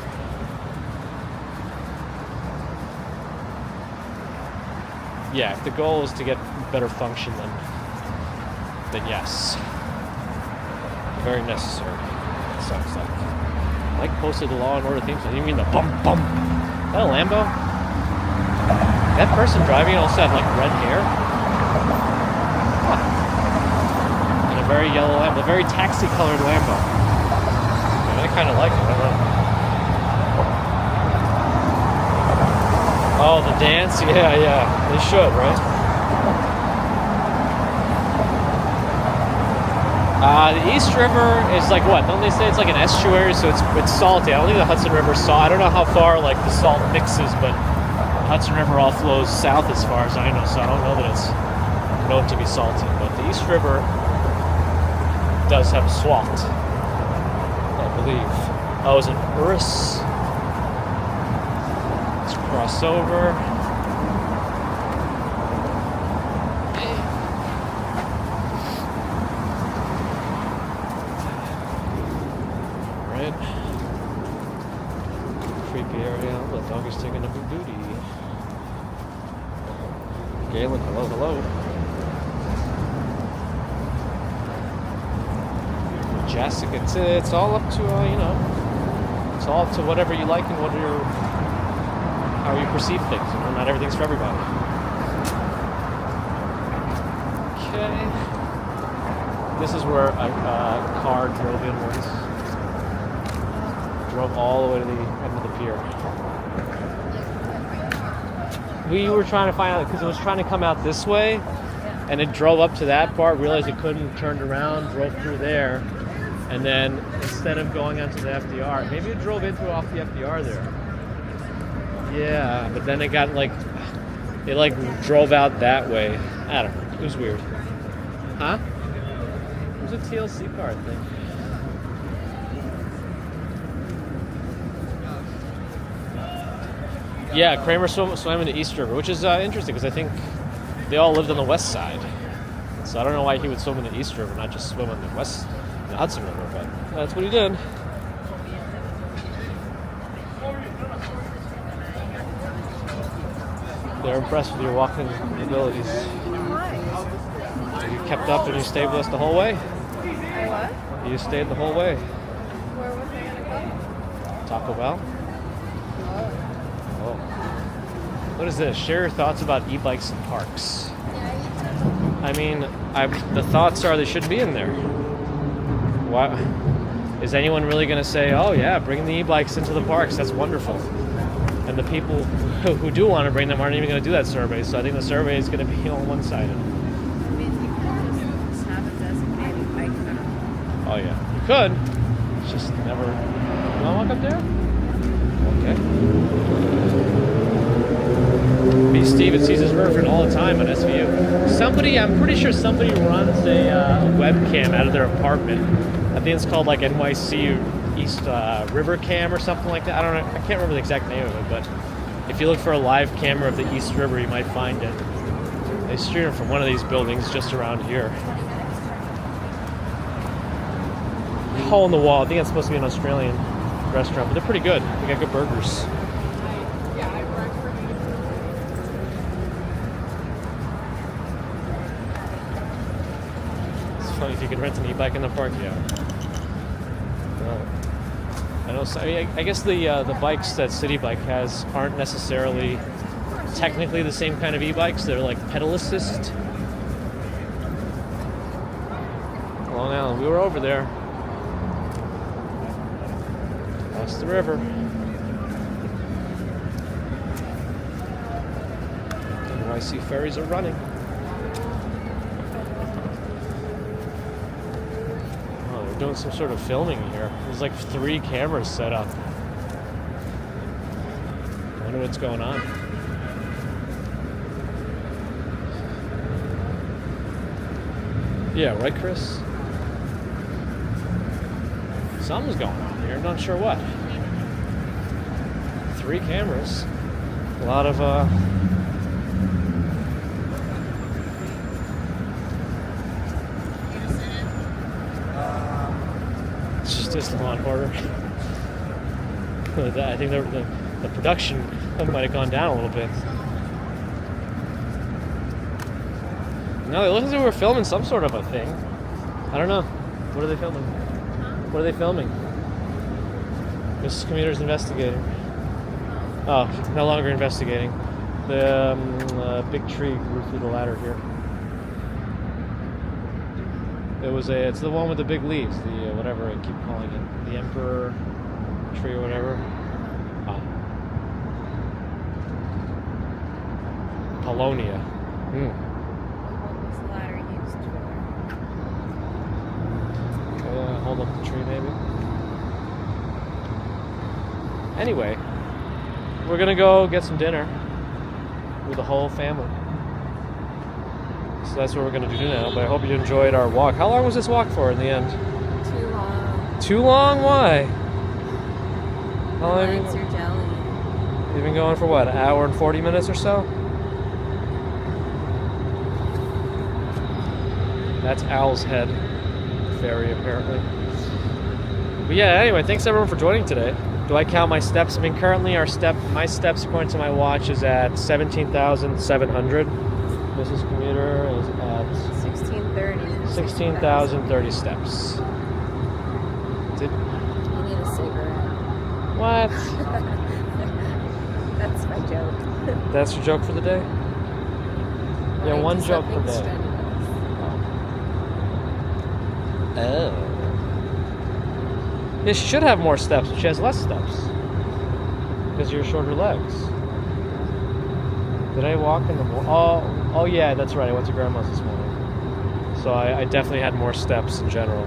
Yeah, if the goal is to get better function, then yes. Very necessary, it sounds like. Mike posted the Law and Order theme song. You mean the bum bum? Is that a Lambo? That person driving also had like red hair? Huh. And a very yellow Lambo, a very taxi colored Lambo. I kind of like it, I don't know. Oh, the dance? Yeah. They should, right? The East River is like what? Don't they say it's like an estuary, so it's salty. I don't think the Hudson River is salt. I don't know how far like the salt mixes, but the Hudson River all flows south as far as I know, so I don't know that it's known to be salty. But the East River does have salt, I believe. Oh, is it Urus? Let's cross over. Creepy area. The dog is taking a big booty. Galen, hello. Jessica, it's all up to it's all up to whatever you like and how you perceive things. Not everything's for everybody. Okay. This is where a car drove in once. Drove all the way to the end of the pier. We were trying to find out because it was trying to come out this way, and it drove up to that part, realized it couldn't, turned around, drove through there, and then instead of going onto the FDR, maybe it drove in through off the FDR there. Yeah, but then it got it drove out that way. I don't know. It was weird. Huh? It was a TLC car, I think. Yeah, Kramer swam in the East River, which is interesting because I think they all lived on the west side. So I don't know why he would swim in the East River, not just swim on the Hudson River, but that's what he did. They're impressed with your walking abilities. Why? You kept up and you stayed with us the whole way. I what? You stayed the whole way. Where was I gonna go? Taco Bell? Oh. Oh. What is this? Share your thoughts about e-bikes in parks. I mean, the thoughts are they shouldn't be in there. Why? Is anyone really going to say, oh yeah, bring the e-bikes into the parks, that's wonderful? And the people who do want to bring them aren't even going to do that survey, so I think the survey is going to be on one-sided. I mean, you can just have a designated bike path. Oh yeah, you could. It's just never... You want to walk up there? Okay. Me, Steven sees his girlfriend all the time on SVU. I'm pretty sure somebody runs a webcam out of their apartment. I think it's called like NYC East River Cam or something like that. I don't know. I can't remember the exact name of it, but if you look for a live camera of the East River, you might find it. They stream it from one of these buildings just around here. Hole in the wall. I think it's supposed to be an Australian restaurant, but they're pretty good. They got good burgers. It's funny if you could rent an e-bike in the park, yeah. Well, I know. I guess the bikes that City Bike has aren't necessarily technically the same kind of e-bikes. They're like pedal assist. Long Island. We were over there. Across the river. NYC ferries are running. Oh, they're doing some sort of filming here. There's like 3 cameras set up. I wonder what's going on. Yeah, right, Chris? Something's going on here. I'm not sure what. 3 cameras. A lot of, It's just Law and Order. I think the production might have gone down a little bit. No, it looks as if we're filming some sort of a thing. I don't know. What are they filming? What are they filming? Mrs. Commuter's investigating. Oh, no longer investigating. The big tree grew through the ladder here. It's the one with the big leaves, the whatever I keep calling it, the emperor tree or whatever. Polonia. What was the ladder used for? Hold up the tree maybe. Anyway, we're gonna go get some dinner with the whole family. So that's what we're gonna do now. But I hope you enjoyed our walk. How long was this walk for in the end? Too long. Too long? Why? How long? Legs are jelly. You've been going for what? An hour and 40 minutes or so? That's Owl's Head Ferry, apparently. But yeah, anyway, thanks everyone for joining today. Do I count my steps? I mean, currently my steps according to my watch is at 17,700. Mrs. Commuter is at 1630. 16,030 steps. You need a cigarette. What? That's my joke. That's your joke for the day? Yeah, Right, one do joke per something day. strenuous. Oh. Yeah, she should have more steps, but she has less steps. Because you're shorter legs. Did I walk in the morning? Oh yeah, that's right. I went to Grandma's this morning. So I definitely had more steps in general.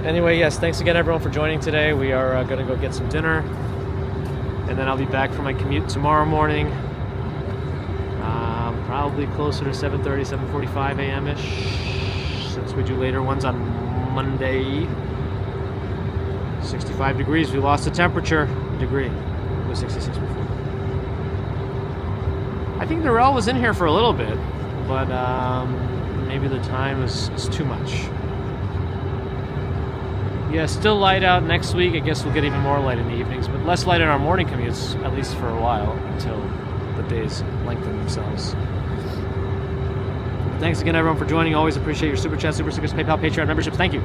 Anyway, yes, thanks again everyone for joining today. We are going to go get some dinner. And then I'll be back for my commute tomorrow morning. Probably closer to 7:30, 7:45 a.m.-ish. Since we do later ones on Monday. 65 degrees. We lost the temperature. Degree. It was 66 before. I think Narelle was in here for a little bit, but maybe the time is too much. Yeah, still light out next week. I guess we'll get even more light in the evenings, but less light in our morning commutes, at least for a while, until the days lengthen themselves. Thanks again, everyone, for joining. Always appreciate your super chats, super stickers, PayPal, Patreon memberships. Thank you.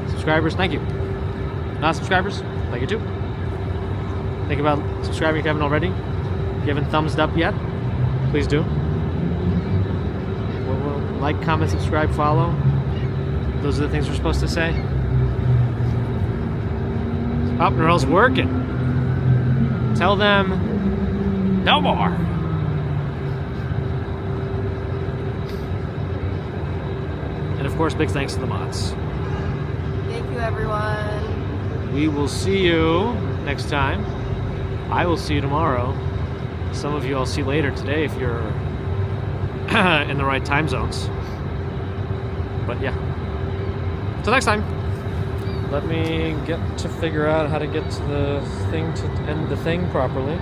Subscribers, thank you. Non-subscribers, thank you too. Think about subscribing if you haven't already. If you haven't thumbs up yet, please do. Like, comment, subscribe, follow. Those are the things we're supposed to say. Oh, Narelle's working. Tell them no more. And of course, big thanks to the mods. Thank you, everyone. We will see you next time. I will see you tomorrow. Some of you I'll see later today if you're in the right time zones. But yeah. Till next time. Let me get to figure out how to get to the thing to end the thing properly.